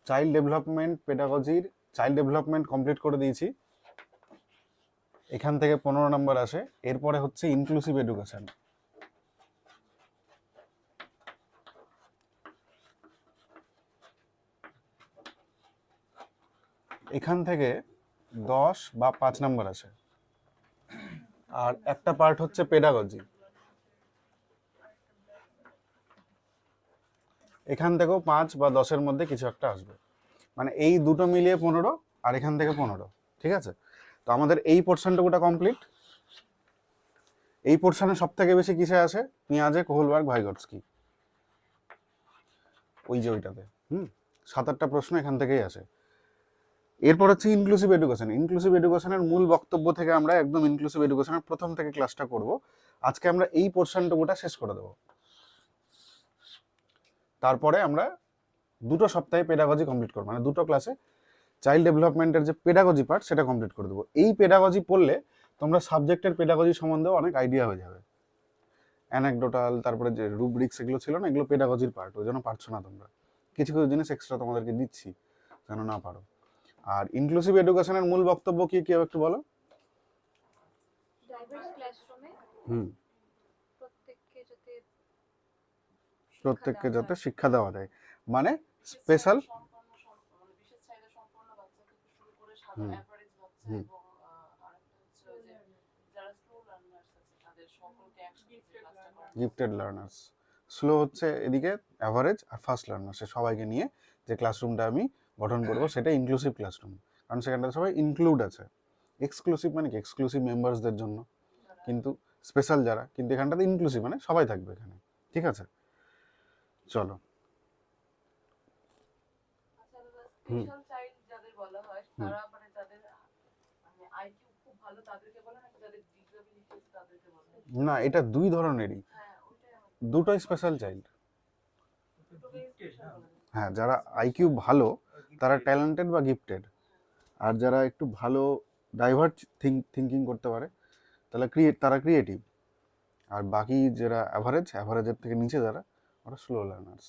Child development পেডাগজির child development complete করে দিয়েছি, এখান থেকে 15 নম্বর আসে। এরপরে হচ্ছে ইনক্লুসিভ এডুকেশন, এখান থেকে 10 বা 5 নম্বর আসে। আর একটা পার্ট হচ্ছে পেডাগজি, এখান থেকেও 5 বা 10-এর মধ্যে কিছু একটা আসবে। মানে এই দুটো মিলিয়ে 15 আর এখান থেকে 15, ঠিক আছে? তো আমাদের এই পোর্শনটুকুটা কমপ্লিট। এই পোর্শনে সব থেকে বেশি কিসে আসে? পিঁয়াজে, কোহলবার্গ, ভাইগটস্কি, ওই যে ওইটাতে 7-8টা প্রশ্ন এখান থেকেই আসে। এরপর হচ্ছে ইনক্লুসিভ এডুকেশন। ইনক্লুসিভ এডুকেশনের মূল বক্তব্য থেকে আমরা একদম ইনক্লুসিভ এডুকেশনের প্রথম থেকে ক্লাসটা করব। আজকে আমরা এই পোর্শনটুকুটা শেষ করে দেবো, তারপরে আমরা 2 সপ্তাহে পেডাগজি কমপ্লিট করবো, মানে 2 ক্লাসে চাইল্ড ডেভেলপমেন্টের যে পেডাগজি পার্ট সেটা কমপ্লিট করে দেবো। এই পেডাগজি পড়লে তোমরা সাবজেক্টের পেডাগজি সম্বন্ধেও অনেক আইডিয়া হয়ে যাবে। অ্যানেকডোটাল, তারপরে যে রুব্রিক্স এগুলো ছিল না, এগুলো পেডাগজির পার্ট, ওই জন্য পারছো না তোমরা। কিছু কিছু জিনিস এক্সট্রা তোমাদেরকে দিচ্ছি যেন না পারো। আর ইনক্লুসিভ এডুকেশনের মূল বক্তব্য কি কি একটু বলো। ডাইভার্স ক্লাসরুমে প্রত্যেককে যাতে শিক্ষা দেওয়া যায়, মানে স্পেশাল গিফটেড লার্নার্স। স্লো হচ্ছে এদিকে অ্যাভারেজ, আর ফার্স্ট লার্নার্স, সবাইকে নিয়ে যে ক্লাসরুমটা আমি গঠন করব সেটা ইনক্লুসিভ ক্লাসরুম, কারণ সেখানটাতে সবাই ইনক্লুড আছে। এক্সক্লুসিভ মানে কি? এক্সক্লুসিভ মেম্বার্সদের জন্য, কিন্তু স্পেশাল যারা, কিন্তু এখানটাতে ইনক্লুসিভ মানে সবাই থাকবে এখানে, ঠিক আছে? চলো। স্পেশাল চাইল্ড যাদের বলা হয় তারা মানে যাদের মানে আইকিউ খুব ভালো তাদেরকে বলে নাকি যাদের ডিসএবিলিটি আছে তাদেরকে বলে? না, এটা দুই ধরনেরই, দুটোই স্পেশাল চাইল্ড। হ্যাঁ, যারা আইকিউ ভালো তারা ট্যালেন্টেড বা গিফটেড, আর যারা একটু ভালো ডাইভার্ট থিঙ্কিং করতে পারে তারা ক্রিয়েটিভ, আর বাকি যারা অ্যাভারেজের থেকে নিচে যারা, ওরা স্লো লার্নার্স,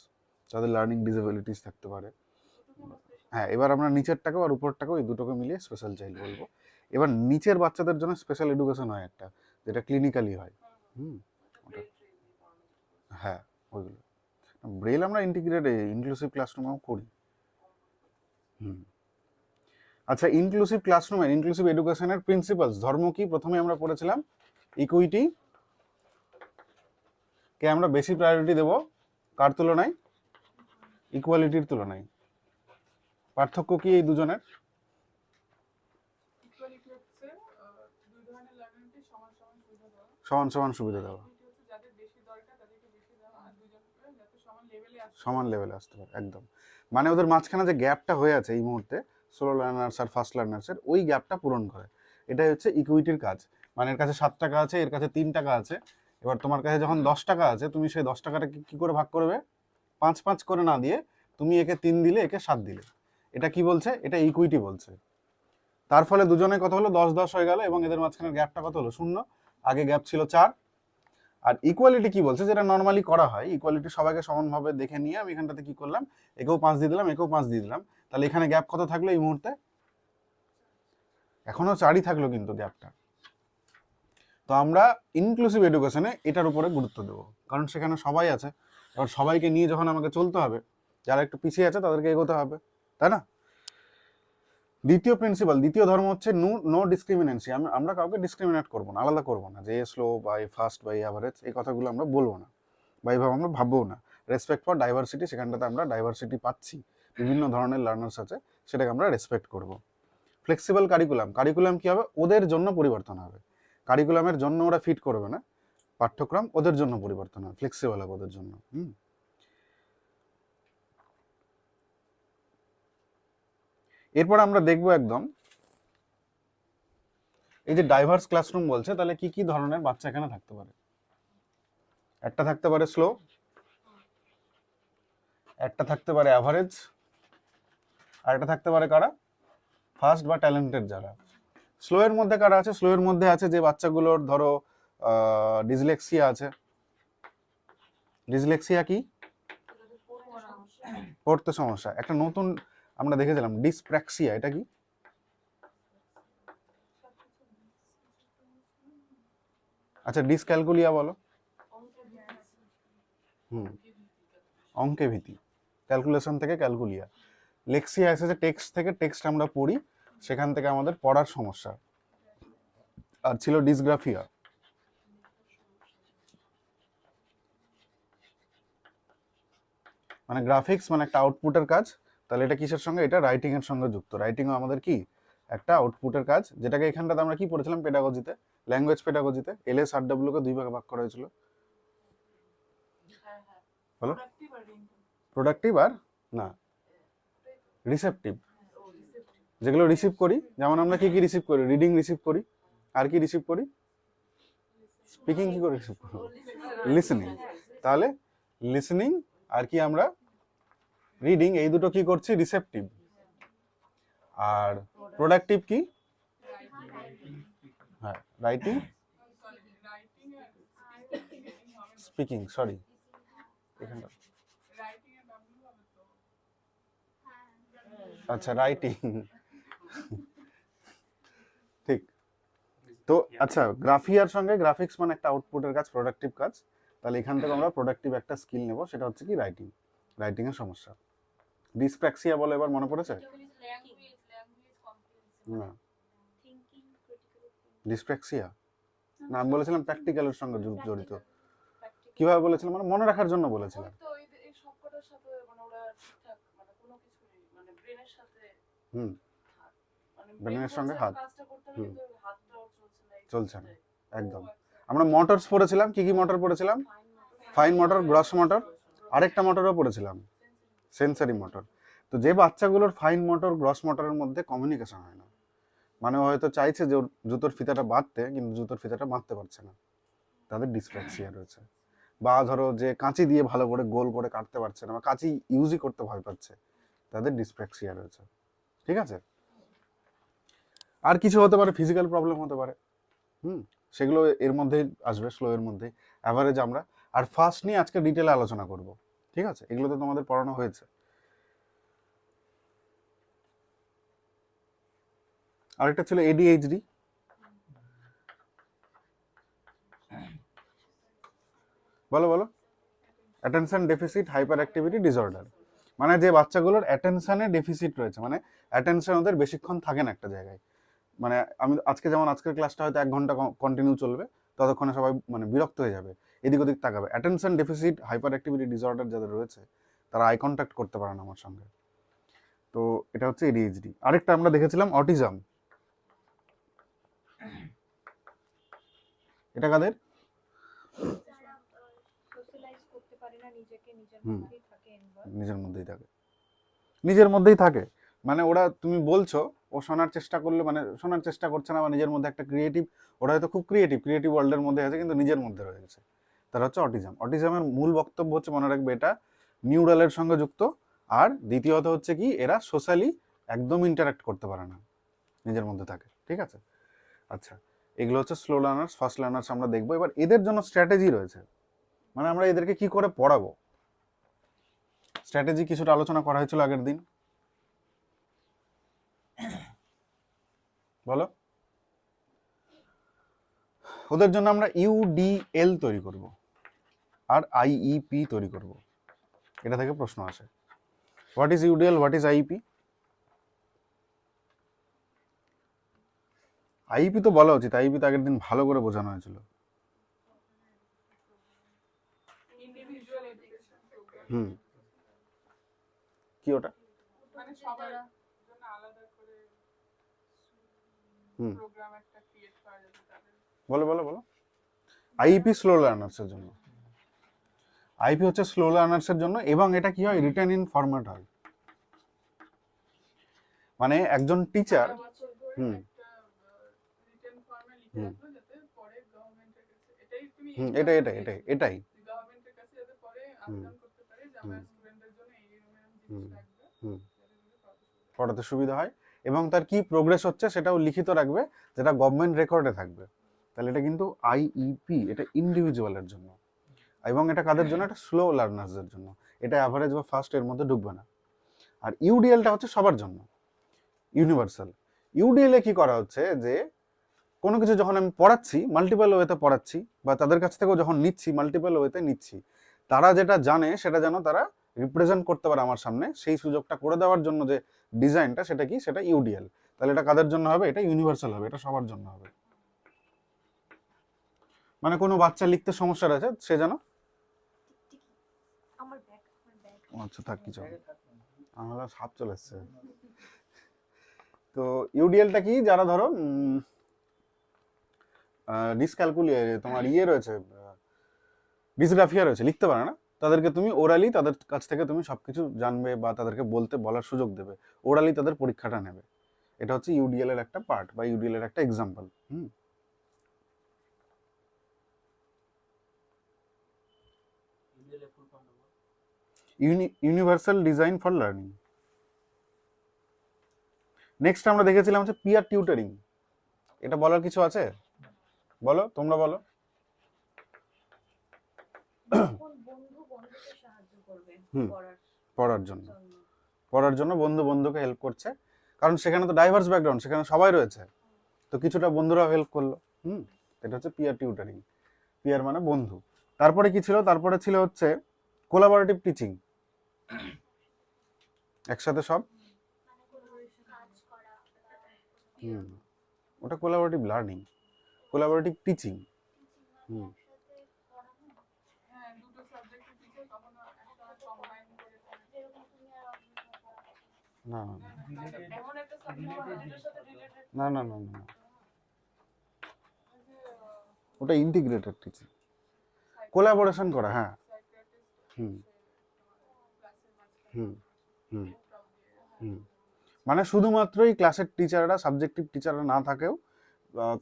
যাদের লার্নিং ডিসএবিলিটিস থাকতে পারে। হ্যাঁ, এবার আমরা নিচেরটাকেও আর উপরটাকেও এই দুটোকে মিলিয়ে স্পেশাল চাইল্ড বলবো। এবার নিচের বাচ্চাদের জন্য স্পেশাল এডুকেশন হয় একটা, যেটা ক্লিনিক্যালি হয়। হ্যাঁ, ওইগুলো ব্রেল আমরা ইনক্লুসিভ ক্লাসরুমেও করি। আচ্ছা, ইনক্লুসিভ ক্লাসরুমের ইনক্লুসিভ এডুকেশনের প্রিন্সিপালস, ধর্ম কি? প্রথমে আমরা পড়েছিলাম ইকুইটি কে আমরা বেশি প্রায়োরিটি দেব কার তুলনায়? ইকুয়ালিটির তুলনায়। পার্থক্য কি এই দুজনের? সমান সমান সুবিধা দেওয়া, সমান লেভেলে আসতে পারে, একদম। মানে ওদের মাঝখানে যে গ্যাপটা হয়ে আছে এই মুহূর্তে স্লো লার্নার্স আর ফার্স্ট লার্নার্সের, ওই গ্যাপটা পূরণ করে। এটাই হচ্ছে ইকুইটির কাজ। মানে এর কাছে 7 টাকা আছে, এর কাছে 3 টাকা আছে, এবার তোমার কাছে যখন 10 টাকা আছে, তুমি সেই 10 টাকাটাকে কি করে ভাগ করবে? 5-5 করে না দিয়ে তুমি একে 3 দিলে, একে 7 দিলে। এটা কি বলছে? এটা ইকুইটি বলছে। তার ফলে দুজনের কত হলো? 10-10 হয়ে গেল, এবং এদের মাঝখানের গ্যাপটা কত হলো? 0। আগে গ্যাপ ছিল 4। আর ইকুয়ালিটি কি বলছে? যেটা নর্মালি করা হয়, ইকুয়ালিটি সবাইকে সমানভাবে দেখে নিয়ে আমি এখানটাতে কি করলাম? একেও 5 দিয়ে দিলাম, একেও 5 দিয়ে দিলাম। তাহলে এখানে গ্যাপ কত থাকলো এই মুহূর্তে? এখনো 4ই থাকলো কিন্তু গ্যাপটা। তো আমরা ইনক্লুসিভ এডুকেশনে এটার উপরে গুরুত্ব দেবো, কারণ সেখানে সবাই আছে। এবার সবাইকে নিয়ে যখন আমাকে চলতে হবে, যারা একটু পিছিয়ে আছে তাদেরকে এগোতে হবে, তাই না? দ্বিতীয় প্রিন্সিপাল, দ্বিতীয় ধর্ম হচ্ছে নো ডিসক্রিমিনেন্সি। আমরা কাউকে ডিসক্রিমিনেট করবো না, আলাদা করবো না, যে স্লো বা ফাস্ট বা অ্যাভারেজ, এই কথাগুলো আমরা বলবো না, বা এইভাবে আমরা ভাববো না। রেসপেক্ট ফর ডাইভার্সিটি, সেখানটাতে আমরা ডাইভার্সিটি পাচ্ছি, বিভিন্ন ধরনের লার্নার্স আছে, সেটাকে আমরা রেসপেক্ট করব। ফ্লেক্সিবল কারিকুলাম কি হবে? ওদের জন্য পরিবর্তন হবে। কারিকুলামের জন্য ওরা ফিট করবে না, পাঠ্যক্রম ওদের জন্য পরিবর্তন হবে, ফ্লেক্সিবল হবে ওদের জন্য। এরপর আমরা দেখবো একদম এই যে ডাইভার্স ক্লাসরুম বলছে, তাহলে কি কি ধরনের বাচ্চা এখানে থাকতে পারে? একটা থাকতে পারে স্লো, একটা থাকতে পারে অ্যাভারেজ, আর একটা থাকতে পারে কারা? ফার্স্ট বা ট্যালেন্টেড যারা। স্লো এর মধ্যে কারা আছে? স্লো এর মধ্যে আছে যে বাচ্চাগুলোর ধরো ডিসলেক্সিয়া আছে। ডিসলেক্সিয়া কি? পড়তে সমস্যা। একটা নতুন আমরা দেখেছিলাম ডিসপ্র্যাক্সিয়া, এটা কি? আচ্ছা ডিসক্যালকুলিয়া বলো। হুম, অঙ্কে ভীতি, ক্যালকুলেশন থেকে ক্যালকুলিয়া। লেক্সিয়া এসেছে টেক্সট থেকে, টেক্সট আমরা পড়ি, সেখান থেকে আমাদের পড়ার সমস্যা। আর ছিল ডিসগ্রাফিয়া। মানে গ্রাফিক্স মানে একটা আউটপুটের কাজ, তাহলে এটা কিসের সঙ্গে? এটা রাইটিং এর সঙ্গে যুক্ত। রাইটিংও আমাদের কি একটা আউটপুটের কাজ, যেটাকে এখানটাতে আমরা কি পড়েছিলাম পেডাগজিতে, ল্যাঙ্গুয়েজ পেডাগজিতে LSRW কে দুই ভাগে ভাগ করা হয়েছিল। বলো। প্রোডাক্টিভ আর না রিসেপটিভ। যেগুলো রিসিভ করি, যেমন আমরা কি কি রিসিভ করি? রিডিং রিসিভ করি, আর কি রিসিভ করি? স্পিকিং কি করে রিসিভ করি? লিসেনিং। তাহলে লিসেনিং আর কি আমরা রিডিং, এই দুটো কি করছি? রিসেপটিভ। আর প্রোডাক্টিভ কি? হ্যাঁ রাইটিং, স্পিকিং, সরি এখানটা আচ্ছা রাইটিং ঠিক। তো আচ্ছা গ্রাফিয়ার সঙ্গে গ্রাফিক্স মানে একটা আউটপুটের কাজ, প্রোডাক্টিভ কাজ। তাহলে এখান থেকে আমরা প্রোডাক্টিভ একটা স্কিল নেব, সেটা হচ্ছে কি রাইটিং। রাইটিং এর সমস্যা। ডিসপ্র্যাক্সিয়া বলে এবার মনে পড়েছে? না ডিসপ্র্যাক্সিয়া না, আমি বলেছিলাম প্র্যাকটিক্যালের সঙ্গে জড়িত। কিভাবে বলেছিলাম? মানে মনে রাখার জন্য বলেছিলাম। হুম, ব্রেনের সঙ্গে হাত চলছে না একদম। আমরা মোটরস পড়েছিলাম, কি কি মোটর পড়েছিলাম? ফাইন মোটর, গ্রস মোটর, আরেকটা মোটরও পড়েছিলাম সেন্সরি মোটর। তো যে বাচ্চাগুলোর ফাইন মোটর গ্রস মোটরের মধ্যে কমিউনিকেশন হয় না, মানে হয়তো চাইছে যে ওর জুতোর ফিতাটা বাঁধতে, কিন্তু জুতোর ফিতাটা বাঁধতে পারছে না, তাদের ডিসপ্র্যাক্সিয়া রয়েছে। বা ধরো যে কাঁচি দিয়ে ভালো করে গোল করে কাটতে পারছে না, বা কাঁচি ইউজই করতে ভয় পাচ্ছে, তাদের ডিসপ্র্যাক্সিয়া রয়েছে। ঠিক আছে? আর কিছু হতে পারে, ফিজিক্যাল প্রবলেম হতে পারে, সেগুলো এর মধ্যেই আসবে, স্লো এর মধ্যেই। অ্যাভারেজ আমরা আর ফার্স্ট নিয়ে আজকে ডিটেলে আলোচনা করব। ঠিক আছে? এগুলো তো তোমাদের পড়ানো হয়েছে। আরেকটা ছিল ADHD। বলো বলো। Attention deficit hyper activity disorder. মানে যে বাচ্চাগুলোর অ্যাটেনশনে ডেফিসিট রয়েছে, মানে অ্যাটেনশন ওদের বেশিক্ষণ থাকে না একটা জায়গায়। মানে আমি আজকে যেমন আজকের ক্লাসটা হয়তো 1 ঘন্টা কন্টিনিউ চলবে, ততক্ষণে সবাই মানে বিরক্ত হয়ে যাবে, এদিক ওদিক তাকাবে। Attention deficit hyper activity disorder যাদের রয়েছে, তারা আই কন্ট্যাক্ট করতে পারে না আমার সঙ্গে। তো এটা হচ্ছে ADHD। আরেকটা আমরা দেখেছিলাম অটিজম। এটা কাদের? নিজের মধ্যেই থাকে, নিজের মধ্যেই থাকে। মানে ওরা, তুমি বলছো ও শোনার চেষ্টা করলে, মানে শোনার চেষ্টা করছে না, বা নিজের মধ্যে একটা ক্রিয়েটিভ, ওরা হয়তো খুব ক্রিয়েটিভ ওয়ার্ল্ডের মধ্যে আছে, কিন্তু নিজের মধ্যে রয়ে গেছে। তারা হচ্ছে অটিজম। অটিজমের মূল বক্তব্য হচ্ছে, মনে রাখবে, এটা নিউরালের সঙ্গে যুক্ত। আর দ্বিতীয়ত হচ্ছে কি, এরা সোশ্যালি একদম ইন্টারাক্ট করতে পারে না, নিজের মধ্যে থাকে। ঠিক আছে? আচ্ছা, এগুলো হচ্ছে স্লো লার্নার্স, ফাস্ট লার্নার্স আমরা দেখবো। এবার এদের জন্য স্ট্র্যাটেজি রয়েছে, মানে আমরা এদেরকে কি করে পড়াবো, স্ট্র্যাটেজি কিছুটা আলোচনা করা হয়েছিল আগের দিন। বলো। ওদের জন্য আমরা UDL তৈরি করব আর IEP তৈরি করব। এটা থেকে প্রশ্ন আসে। What is UDL, what is IEP? IEP তো বলা উচিত, IEP তো আগের দিন ভালো করে বোঝানো হয়েছিল। হুম, কি ওটা? মানে সবার জন্য আলাদা করে হুম, প্রোগ্রাম একটা ক্রিয়েট করা যাবে তাদের। বলো বলো বলো। IEP স্লো লার্নার্সের জন্য। IEP হচ্ছে স্লো লার্নার্সের জন্য, এবং এটা কি হয়, রিটেন ইন ফরম্যাট হয়। মানে একজন টিচার, হুম রিটেন ফর্মে লিখে রাখলো যাতে পরে গভর্নমেন্টের কাছে, এটাই তুমি এটাই গভর্নমেন্টের কাছে যাতে পরে আবেদন করতে পারে যে আমার স্টুডেন্টদের জন্য এই জিনিস লাগবে, পড়াতে সুবিধা হয়, এবং তার কি প্রোগ্রেস হচ্ছে সেটাও লিখিত রাখবে, যেটা গভর্নমেন্ট রেকর্ডে থাকবে। তাহলে এটা কিন্তু IEP, এটা ইন্ডিভিজুয়ালের জন্য। এবং এটা কাদের জন্য? এটা স্লো লার্নার্সদের জন্য। এটা অ্যাভারেজ বা ফার্স্ট এর মধ্যে ঢুকবে না। আর ইউডিএলটা হচ্ছে সবার জন্য, ইউনিভার্সাল। ইউডিএল-এ কি করা হচ্ছে যে কোনো কিছু যখন আমি পড়াচ্ছি মাল্টিপল ওয়েতে পড়াচ্ছি, বা তাদের কাছ থেকেও যখন নিচ্ছি মাল্টিপল ওয়েতে নিচ্ছি, তারা যেটা জানে সেটা যেন তারা রিপ্রেজেন্ট করতে পারে আমার সামনে, সেই সুযোগটা করে দেওয়ার জন্য যে ডিজাইনটা, সেটা কি, সেটা ইউডিএল। তাহলে এটা কাদের জন্য হবে? এটা ইউনিভার্সাল হবে, এটা সবার জন্য হবে। মানে কোনো বাচ্চা লিখতে সমস্যা রয়েছে, সে যেন আচ্ছা থাক, কিছু আমার সাপ চলে এসছে। তো ইউডিএলটা কি, যারা ধরো ডিসক্যালকুলিয়ে তোমার রয়েছে, ডিসগ্রাফিয়া রয়েছে, লিখতে পারে না, তাদেরকে তুমি ওরালি তাদের কাছ থেকে তুমি সবকিছু জানবে বা তাদেরকে বলতে বলার সুযোগ দেবে, ওরালি তাদের পরীক্ষাটা নেবে। এটা হচ্ছে ইউডিএল এর একটা পার্ট বা ইউডিএল এর একটা example. Universal design for learning. Next আমরা দেখেছিলাম হচ্ছে পিয়ার টিউটরিং। এটা বলার কিছু আছে? বলো, তোমরা বলো। পড়ার জন্য বন্ধু বন্ধুকে হেল্প করছে, কারণ সেখানে তো ডাইভার্স ব্যাকগ্রাউন্ড, সেখানে সবাই রয়েছে, তো কিছুটা বন্ধুরাও হেল্প করলো। এটা হচ্ছে পিয়ার টিউটরিং। পিয়ার মানে বন্ধু। তারপরে কি ছিল? তারপরে ছিল হচ্ছে কোলাবোরেটিভ টিচিং। একসাথে সব, ওটা কোলাবোরেটিভ লার্নিং, কোলাবোরেটিভ টিচিং। না না না না না, ওটা ইন্টিগ্রেটেড টিচিং, কোলাবোরেশন করা। হ্যাঁ, হুম হুম হুম হুম মানে শুধুমাত্রই ক্লাসের টিচাররা, সাবজেক্টিভ টিচাররা না থাকেও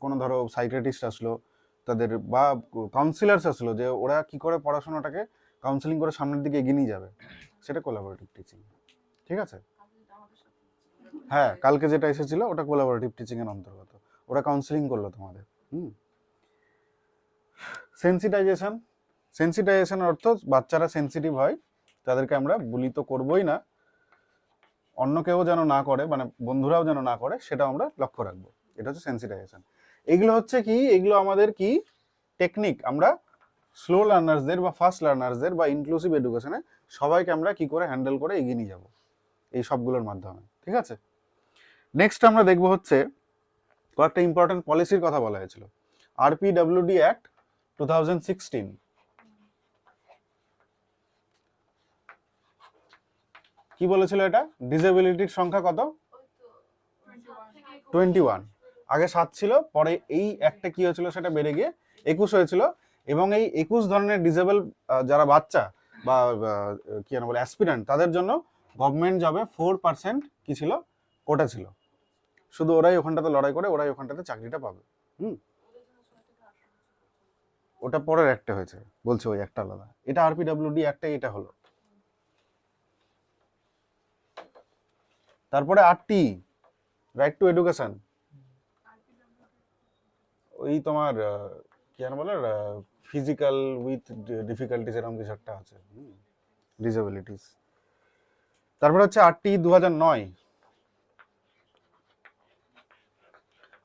কোনো ধরো সাইকিয়াট্রিস্ট আসলো, তাদের বা কাউন্সিলার্স আসলো, যে ওরা কি করে পড়াশোনাটাকে কাউন্সিলিং করে সামনের দিকে এগিয়ে নিয়ে যাবে, সেটা কোলাবোরেটিভ টিচিং। ঠিক আছে? হ্যাঁ, কালকে যেটা এসেছিল ওটা কোলাবোরেটিভ টিচিং এর অন্তর্গত, ওরা কাউন্সিলিং করলো তোমাদের। সেন্সিটাইজেশন। সেন্সিটাইজেশন অর্থ বাচ্চারা সেন্সিটিভ হয়, তাদেরকে আমরা বুলি তো করবোই না, অন্য কেউ যেন না করে, মানে বন্ধুরাও যেন না করে, সেটা আমরা লক্ষ্য রাখবো। এটা হচ্ছে সেন্সিটাইজেশন। এগুলো হচ্ছে কি, এগুলো আমাদের কি টেকনিক, আমরা স্লো লার্নার্সদের বা ফাস্ট লার্নার্সদের বা ইনক্লুসিভ এডুকেশনে সবাইকে আমরা কি করে হ্যান্ডেল করে এগিয়ে নিয়ে যাবো এই সবগুলোর মাধ্যমে। ঠিক আছে? নেক্সট আমরা দেখবো হচ্ছে কয়েকটা ইম্পর্টেন্ট পলিসির কথা বলা হয়েছিল। RPWD act 2016। কি বলেছিল এটা? ডিসেবিলিটির সংখ্যা কত? 21। আগে 7 ছিল, পরে এই একটা কি হয়েছিল, সেটা বেড়ে গিয়ে 21 হয়েছিল। এবং এই 21 ধরনের ডিসেবল যারা বাচ্চা বা কি যেন বলে অ্যাসপিরেন্ট, তাদের জন্য গভর্নমেন্ট জবে 4% কি ছিল, কোটা ছিল। শুধু ওরাই ওখানটাতে লড়াই করে, ওরাই ওখানটাতে চাকরিটা পাবে। ওটা পরের একটা হয়েছে, বলছে ওই একটা আলাদা। এটা RPWD একটা, এটা হলো। তারপরে RT, রাইট টু এডুকেশন। ওই তোমার কি যেন বলে, ফিজিক্যাল উইথ ডিফিকাল্টিস, এরকম কিছু একটা আছে, ডিসেবিলিটিস। তারপরে হচ্ছে RT 2009।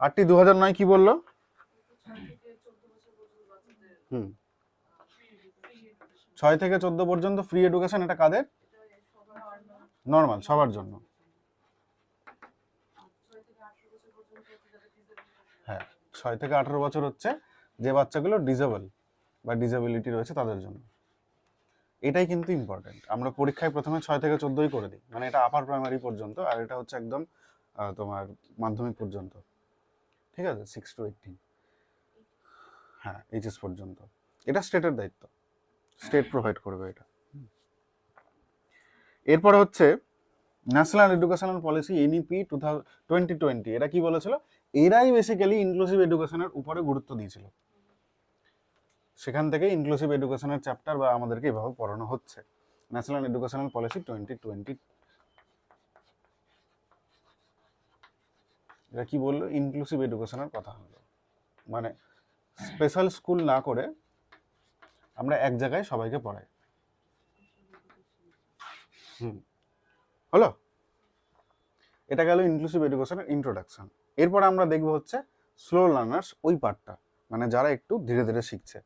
RT 2009 কি বললো? 6 থেকে 14 পর্যন্ত ফ্রি এডুকেশন। এটা কাদের? নর্মাল, সবার জন্য। হ্যাঁ, 6 থেকে 18 বছর হচ্ছে যে বাচ্চাগুলো ডিসেবল বা ডিসেবিলিটি রয়েছে তাদের জন্য। এটাই কিন্তু ইম্পর্টেন্ট। আমরা পরীক্ষায় প্রথমে 6 থেকে 14ই করে দিই, মানে এটা আপার প্রাইমারি পর্যন্ত, আর এটা হচ্ছে একদম তোমার মাধ্যমিক পর্যন্ত। ঠিক আছে? 6 to 18। হ্যাঁ, এইচএস পর্যন্ত। এটা স্টেটের দায়িত্ব, স্টেট প্রোভাইড করবে এটা। এরপরে হচ্ছে ন্যাশনাল এডুকেশনাল পলিসি NEP 2020। এরা কি বলেছিল? এরাই বেসিক্যালি ইনক্লুসিভ এডুকেশনের উপরে গুরুত্ব দিয়েছিল। সেখান থেকে ইনক্লুসিভ এডুকেশনের চ্যাপ্টার বা আমাদেরকে এভাবে পড়ানো হচ্ছে। National educational policy 2020। এরা কি বললো? ইনক্লুসিভ এডুকেশনের কথা হলো, মানে স্পেশাল স্কুল না করে আমরা এক জায়গায় সবাইকে পড়াই। হলো? এটা গেল ইনক্লুসিভ এডুকেশনের ইন্ট্রোডাকশন। এরপর আমরা দেখব হচ্ছে স্লো লার্নার্স, ওই পার্টটা, মানে যারা একটু ধীরে ধীরে শিখছে।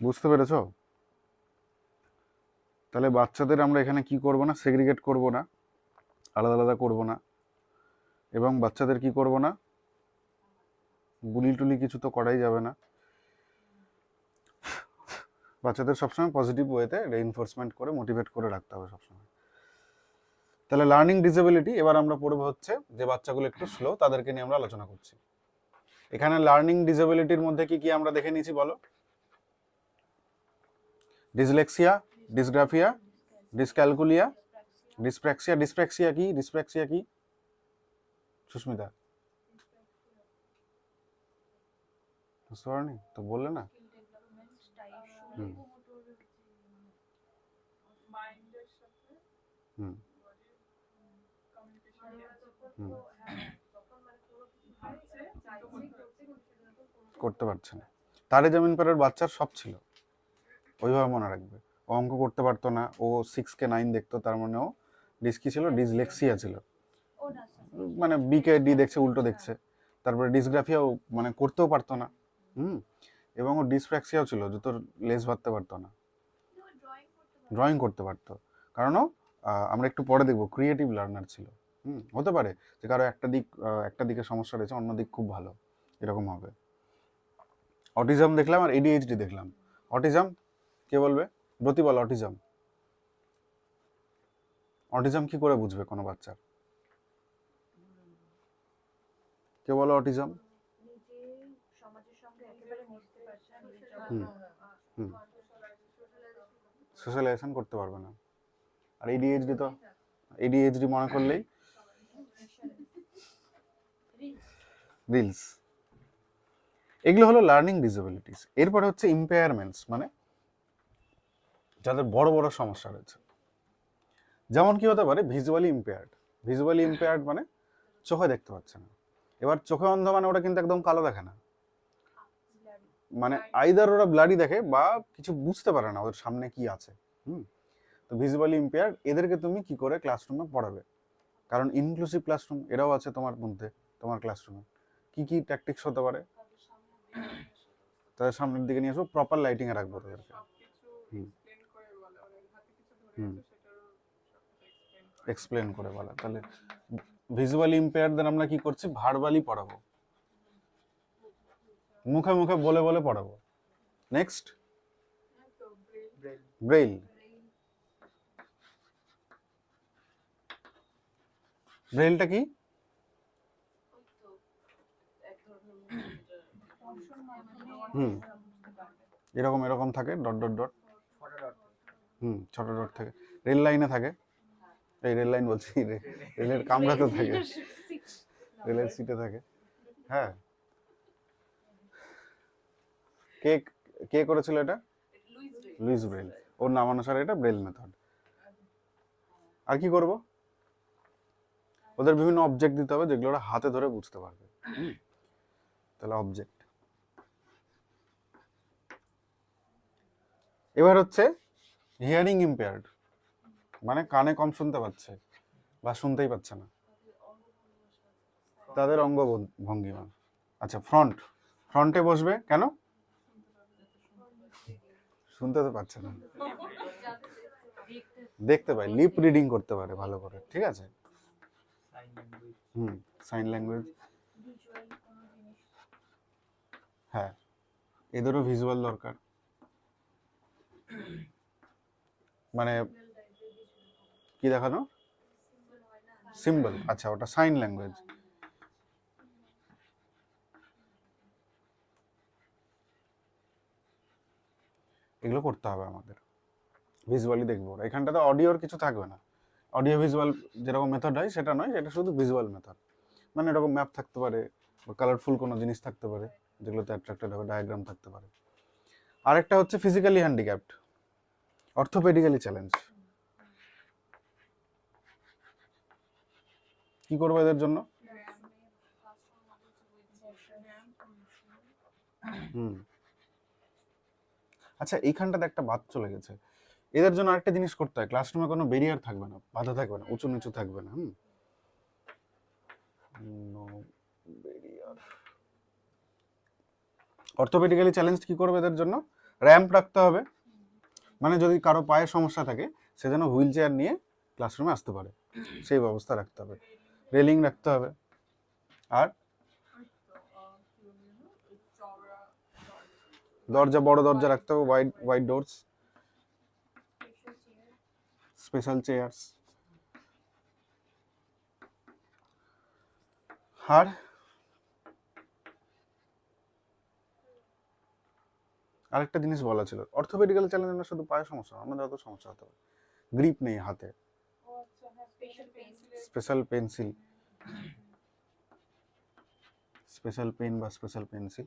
বুঝতে পেরেছো? তাহলে বাচ্চাদের আমরা এখানে কি করব না, সেগ্রিগেট করব না, আলাদা আলাদা করব না, এবং বাচ্চাদের কি করব না, বুলি টুলি কিছু তো করাই যাবে না। বাচ্চাদের সবসময় পজিটিভ ওয়েতে রেইনফোর্সমেন্ট করে মোটিভেট করে রাখতে হবে সবসময়। তাহলে লার্নিং ডিসেবিলিটি এবার আমরা পড়বো হচ্ছে যে বাচ্চাগুলো একটু স্লো, তাদেরকে নিয়ে আমরা আলোচনা করছি। এখানে লার্নিং ডিসেবিলিটির মধ্যে কি কি আমরা দেখে নিয়েছি বলো? Dyslexia, dysgraphia, dyscalculia, dyspraxia. Dyspraxia কি? ডিসপ্র্যাক্সিয়া কি সুস্মিতা? বুঝতে পারোনি তো, বললে না? হুম হুম হুম করতে পারছে না। তারে জামিন পাড়ার বাচ্চার সব ছিল, ওইভাবে মনে রাখবে। ও অঙ্ক করতে পারতো না, ও 6কে 9 দেখতো, তার মানে ও কি ছিল? ডিসলেক্সিয়া ছিল, মানে বিকে ডি দেখছে, উল্টো দেখছে। তারপরে ডিসগ্রাফিয়াও মানে করতেও পারতো না, এবং ও ডিসপ্র্যাক্সিয়াও ছিল, জুতোর লেস বাঁধতে পারতো না, ড্রয়িং করতে পারতো। কারণ আমরা একটু পরে দেখবো ক্রিয়েটিভ লার্নার ছিল। হতে পারে যে কারো একটা দিকে সমস্যা রয়েছে, অন্য দিক খুব ভালো, এরকম হবে। অটিজম দেখলাম আর এডিএইচডি দেখলাম। অটিজম কে বলবে? ব্রতি বল। অটিজম কি করে বুঝবে কোনো বাচ্চার? কে বলো অটিজম? সোশ্যালাইজেশন করতে পারবে না। আর এডিএইচডি তো, এডিএইচডি মনে করলেই রিলস। এগুলো হলো লার্নিং ডিসেবিলিটিস। এরপরে হচ্ছে ইম্পেয়ারমেন্টস, মানে যাদের বড় বড় সমস্যা রয়েছে। যেমন কি হতে পারে? Visually impaired. ভিজুয়ালি ইম্পেয়ার্ড মানে চোখে দেখতে পাচ্ছে না। এবার চোখে অন্ধ মানে ওটা কিন্তু একদম কালো দেখে না, মানে আইদার ওরা ব্লাডি দেখে বা কিছু বুঝতে পারে না ওদের সামনে কি আছে। তো ভিজুয়ালি ইম্পেয়ার্ড এদেরকে তুমি কি করে ক্লাসরুমে পড়াবে? কারণ ইনক্লুসিভ ক্লাসরুম এরাও আছে তোমার মধ্যে, তোমার ক্লাসরুমে। কি কি ট্যাকটিক্স হতে পারে? তাদের সামনের দিকে নিয়ে আসবো, প্রপার লাইটিং এ রাখবো তাদেরকে। এক্সপ্লেন করে বলা। তাহলে ভিজুয়ালি ইম্পেয়ারদের আমরা কি করছি? ভার্বালি পড়াবো, মুখে মুখে বলে বলে পড়াবো। Next, Braille. ব্রেইলটা কি? এরকম এরকম থাকে, ডট ডট ডট। ছোট ডট থাকে, রেল লাইনে থাকে। এই রেল লাইন বলছি, রেলের কামরাতে থাকে, রেলের সিটে থাকে। হ্যাঁ, কে কে করেছিল এটা? Louis Braille. ওর নামানুসারে এটা ব্রেইল মেথড। আর কি করব? ওদের বিভিন্ন অবজেক্ট দিতে হবে যেগুলো ওরা হাতে ধরে বুঝতে পারবে। তাহলে অবজেক্ট। এবার হচ্ছে হিয়ারিং ইম্পেয়ার্ড, মানে কানে কম শুনতে পাচ্ছে বা শুনতেই পাচ্ছে না, তাদের অঙ্গ ভঙ্গিমা। আচ্ছা, ফ্রন্টে বসবে কেন? শুনতে তো পাচ্ছে না, দেখতে পায়, লিপ রিডিং করতে পারে ভালো করে, ঠিক আছে। Sign language. হ্যাঁ, এদেরও ভিজুয়াল দরকার, মানে কি দেখানো? সিম্বল। আচ্ছা, ওটা সাইন ল্যাঙ্গুয়েজ। এগুলো করতে হবে আমাদের, ভিজুয়ালি দেখবো। এখানটাতে অডিওর কিছু থাকবে না, অডিও ভিজুয়াল যেরকম মেথড হয় সেটা নয়, এটা শুধু ভিজুয়াল মেথড। মানে এরকম ম্যাপ থাকতে পারে বা কালারফুল কোনো জিনিস থাকতে পারে যেগুলোতে অ্যাট্রাক্টেড হবে, ডায়াগ্রাম থাকতে পারে। আরেকটা হচ্ছে ফিজিক্যালি হ্যান্ডিক্যাপড, অর্থোপেডিক্যালি চ্যালেঞ্জ। কি করবো এদের জন্য? হুম, আচ্ছা এইখানটাতে একটা বাদ চলে গেছে, এদের জন্য আরেকটা জিনিস করতে হয়, ক্লাসরুমে কোনো ব্যারিয়ার থাকবে না, বাধা থাকবে না, উঁচু নিচু থাকবে না। No barrier. অর্থোপেডিক্যালি চ্যালেঞ্জ কি করবে এদের জন্য? র্যাম্প রাখতে হবে, মানে যদি কারো পায়ে সমস্যা থাকে সে যেন হুইল চেয়ার নিয়ে ক্লাসরুমে আসতে পারে, সেই ব্যবস্থা রাখতে হবে। রেলিং রাখতে হবে। আর দরজা, বড় দরজা রাখতে হবে, wide wide doors, special chairs. আর আরেকটা জিনিস বলা ছিল, অর্থোপেডিক্যাল চ্যালেঞ্জ না শুধু পায়ে সমস্যা, আমাদের যত সমস্যা হতে পারে, গ্রিপ নেই হাতে, স্পেশাল পেন্সিল, স্পেশাল পেন বা স্পেশাল পেন্সিল,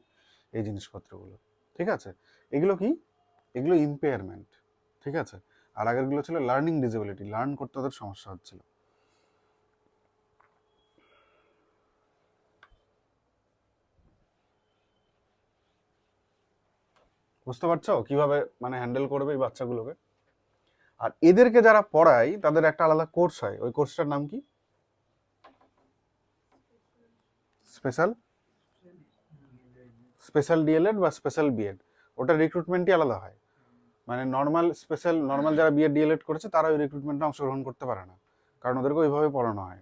এই জিনিসপত্রগুলো। ঠিক আছে, এগুলো কি? এগুলো ইম্পেয়ারমেন্ট। ঠিক আছে, আর আগেরগুলো ছিল লার্নিং ডিসেবিলিটি, লার্ন করতে ওদের সমস্যা হচ্ছিল। বুঝতে পারছো কিভাবে মানে হ্যান্ডেল করবে এই বাচ্চাগুলোকে? আর এদেরকে যারা পড়ায় তাদের একটা আলাদা কোর্স হয়, ওই কোর্সটার নাম কি? স্পেশাল স্পেশাল ডিএলএড বা স্পেশাল বিএড। ওটা রিক্রুটমেন্টই আলাদা হয়, মানে নর্মাল যারা বিএড ডিএলএড করেছে তারা ওই রিক্রুটমেন্টে অংশগ্রহণ করতে পারে না, কারণ ওদেরকে ওইভাবে পড়ানো হয়।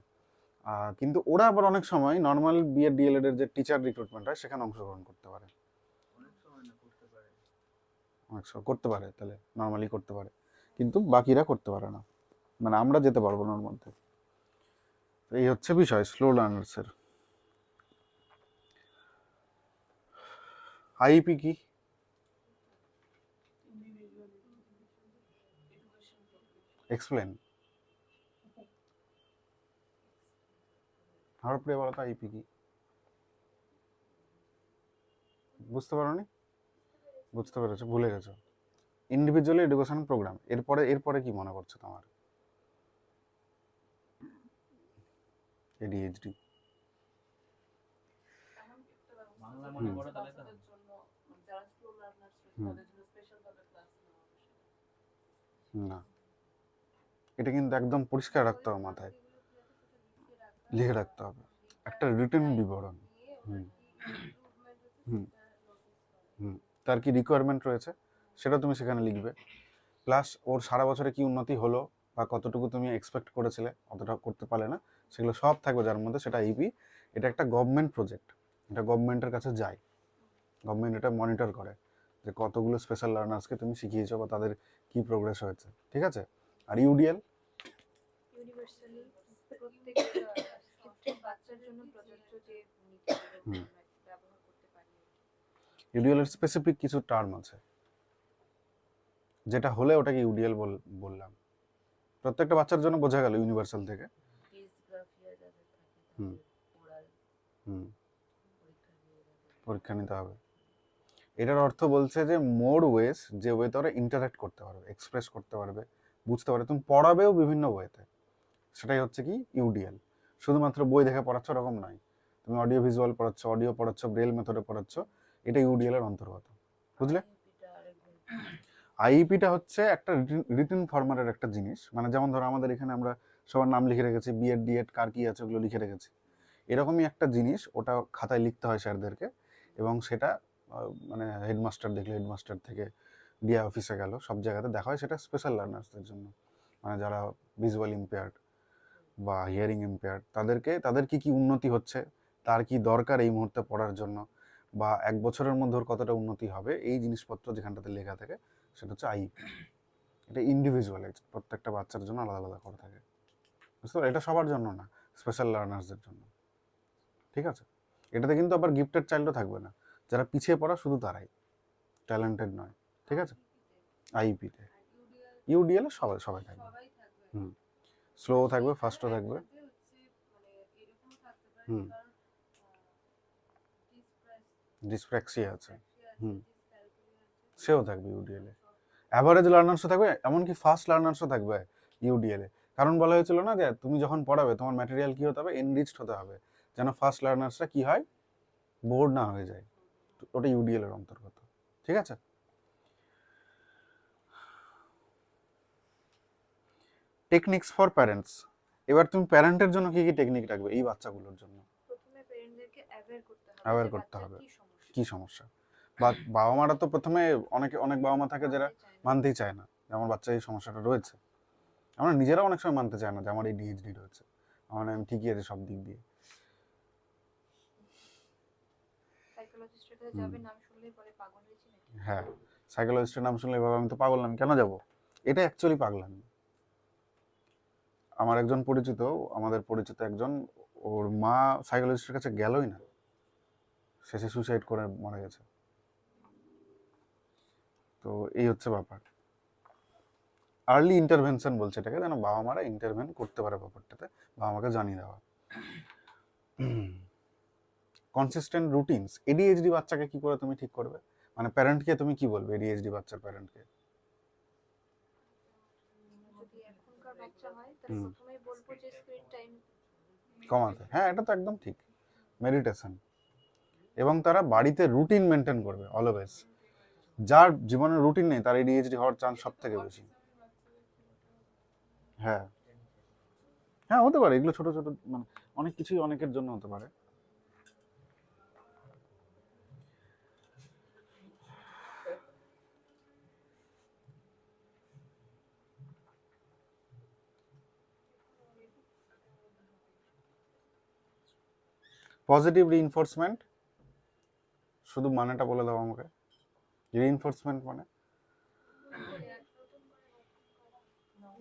কিন্তু ওরা আবার অনেক সময় নর্মাল বিএড ডিএলএড এর যে টিচার রিক্রুটমেন্ট হয় সেখানে অংশগ্রহণ করতে পারে। অনেক সময় করতে পারে, তাহলে নর্মালি করতে পারে, কিন্তু বাকিরা করতে পারে না, মানে আমরা যেতে পারবো না ওর মধ্যে। এই হচ্ছে বিষয় স্লো লার্নার্সের। আইপি কি? এক্সপ্লেন, হরপ্রিয়া বলো তো আইপি কি? বুঝতে পারোনি? বুঝতে পেরেছো, ভুলে গেছো। Individual education program. এরপরে কি মনে করছো তোমার? এডিএইচডি। এমন একটা ব্যবস্থা আছে বাংলা যেটা মনে হচ্ছে করো তাহলে তো বাচ্চাদের জন্য, মানে যারা স্লো লার্নার্স হুম। তাদের জন্য স্পেশাল ভাবে ক্লাস নেওয়া হবে সেটা। না, এটা কিন্তু একদম পরিষ্কার রাখতে হবে মাথায়, লিখে রাখতে হবে একটা রিটেন বিবরণ। হুম হুম হুম, তার কি রিকোয়ারমেন্ট রয়েছে সেটা তুমি সেখানে লিখবে, প্লাস ওর সারা বছরে কি উন্নতি হলো বা কতটুকু তুমি এক্সপেক্ট করেছিলে অতটা করতে পারলে না, সেগুলো সব থাকবে যার মধ্যে। সেটা আইপি, এটা একটা গভর্নমেন্ট প্রজেক্ট, এটা গভর্নমেন্টের কাছে যায়, গভর্নমেন্ট এটা মনিটর করে যে কতগুলো স্পেশাল লার্নার্সকে তুমি শিখিয়েছো বা তাদের কি প্রোগ্রেস হয়েছে। ঠিক আছে, আর ইউডিএল ইউনিভার্সালি প্রত্যেকটা ক্ষেত্রে বাচ্চার জন্য প্রযোজ্য যে নীতিগুলো আমরা ব্যবহার করতে পারি। ইউডিএল এর স্পেসিফিক কিছু টার্ম আছে, যেটা হলে ওটাকে ইউডিএল বললাম। প্রত্যেকটা বাচ্চার জন্য বোঝা গেল ইউনিভার্সাল থেকে। ডিসগ্রাফিয়া যাদের থাকে হুম। তাদের ওরাল হুম, পরীক্ষা দিয়ে যাদের পরীক্ষা নিতে হবে। এটার অর্থ বলছে যে মোর ওয়েস, যে ওয়েতে ওরা ইন্টারাক্ট করতে পারবে, এক্সপ্রেস করতে পারবে, বুঝতে পারবে, তুমি পড়াবেও বিভিন্ন ওয়েতে, সেটাই হচ্ছে কি ইউডিএল। শুধুমাত্র বই দেখে পড়াচ্ছ এরকম নয়, তুমি অডিও ভিজুয়াল পড়াচ্ছ, অডিও পড়াচ্ছ, ব্রেল মেথডে পড়াচ্ছ, এটা ইউডিএল এর অন্তর্গত। বুঝলে? আইইপিটা আরেকজন আইইপিটা হচ্ছে একটা রিটেন ফরম্যাটের একটা জিনিস, মানে যেমন ধরো আমাদের এখানে আমরা সবার নাম লিখে রেখেছি, বিএড ডিএড কার কি আছে ওগুলো লিখে রেখেছি, এরকমই একটা জিনিস, ওটা খাতায় লিখতে হয় স্যারদেরকে, এবং সেটা মানে হেডমাস্টার দেখলে হেডমাস্টার থেকে ডিআই অফিসে গেল, সব জায়গাতে দেখা হয়। সেটা স্পেশাল লার্নার্সদের জন্য, মানে যারা ভিজুয়াল ইম্পেয়ার্ড বা হিয়ারিং ইম্পেয়ার্ড, তাদের কি কি উন্নতি হচ্ছে, তার কি দরকার এই মুহূর্তে পড়ার জন্য, বা এক বছরের মধ্যে ওর কতটা উন্নতি হবে, এই জিনিসপত্র যেখানটাতে লেখা থাকে সেটা হচ্ছে আইপি। এটা ইন্ডিভিজুয়ালাইজ, প্রত্যেকটা বাচ্চার জন্য আলাদা আলাদা করে থাকে। বুঝতে পারো, এটা সবার জন্য না, স্পেশাল লার্নার্সদের জন্য। ঠিক আছে, এটাতে কিন্তু আবার গিফটেড চাইল্ডও থাকবে না, যারা পিছিয়ে পড়া শুধু তারাই, ট্যালেন্টেড নয়। ঠিক আছে, আইপিতে। ইউডিএল সবাই সবাই থাকবে। সবাই থাকবে। হুম, স্লো থাকবে, ফাস্টও থাকবে। সাথে হচ্ছে মানে এরকমও থাকতে পারে হুম, কারণ ডিসপ্র্যাক্সিয়া আছে। হুম। ডিসক্যালকুলিয়া আছে, সেও থাকবে ইউডিএল এ, অ্যাভারেজ লার্নার্সও থাকবে, এমনকি ফাস্ট লার্নার্সও থাকবে ইউডিএল এ। কারণ বলা হয়েছিল না যে তুমি যখন পড়াবে তোমার ম্যাটেরিয়াল কি হতে হবে, এনরিচড হতে হবে, যেন ফার্স্ট লার্নার্সরা কি হয়, বোর্ড না হয়ে যায়। ওটা ইউডিএল এর অন্তর্গত, ঠিক আছে। টেকনিক্স ফর প্যারেন্টস, এবার তুমি প্যারেন্টের জন্য কি কি টেকনিক রাখবে এই বাচ্চাগুলোর জন্য? প্রথমে প্যারেন্টদেরকে অ্যাওয়্যার করতে হবে অ্যাওয়্যার যে করতে বাচ্চার হবে কি সমস্যা। কি সমস্যা, বা বাবা মারা তো প্রথমে অনেক বাবা মা থাকে যারা মানতে চায় না। মানতেই চায় না যে আমার বাচ্চা এই সমস্যাটা রয়েছে। আমরা নিজেরাও অনেক সময় মানতে চাই না যে আমার এই ডিএইচডি রয়েছে, আমি ঠিকই আছে সব দিক দিয়ে। সাইকোলজিস্টের কাছে যাবে, নাম শুনলেই বলে পাগল হয়েছি নাকি। হ্যাঁ, সাইকোলজিস্টের নাম শুনলে বাবা আমি তো পাগল, আমি কেন যাব, এটা অ্যাকচুয়ালি পাগলামি। আমার একজন পরিচিত, আমাদের পরিচিত একজন, ওর মা সাইকোলজিস্টের কাছে গেলই না, শেষে সুসাইড করে মারা গেছে। তো এই হচ্ছে ব্যাপার। আর্লি ইন্টারভেনশন বলছে এটাকে, যেন বাবা মারা ইন্টারভেন করতে পারে ব্যাপারটাতে, বাবা মাকে জানিয়ে দেওয়া। কনসিস্টেন্ট রুটিনস, এডিএইচডি বাচ্চাকে কি করে তুমি ঠিক করবে, মানে প্যারেন্টকে তুমি কি বলবে এডিএইচডি বাচ্চার প্যারেন্টকে? যদি এখনকার বাচ্চা হয় তাহলে প্রথমেই বলবো যে স্ক্রিন টাইম কমাতে, হ্যাঁ এটা তো একদম ঠিক, মেডিটেশন, এবং তারা বাড়িতে রুটিন মেনটেন করবে অলওয়েজ। যার জীবনের রুটিন নেই তার এডিএইচডি হওয়ার চান্স সব থেকে বেশি। হ্যাঁ হ্যাঁ হতে পারে, এগুলো ছোট ছোট মানে অনেক কিছুই অনেকের জন্য হতে পারে। পজিটিভ রিইনফোর্সমেন্ট, শুধু মানেটা বলে দাও আমাকে, রিইনফোর্সমেন্ট মানে?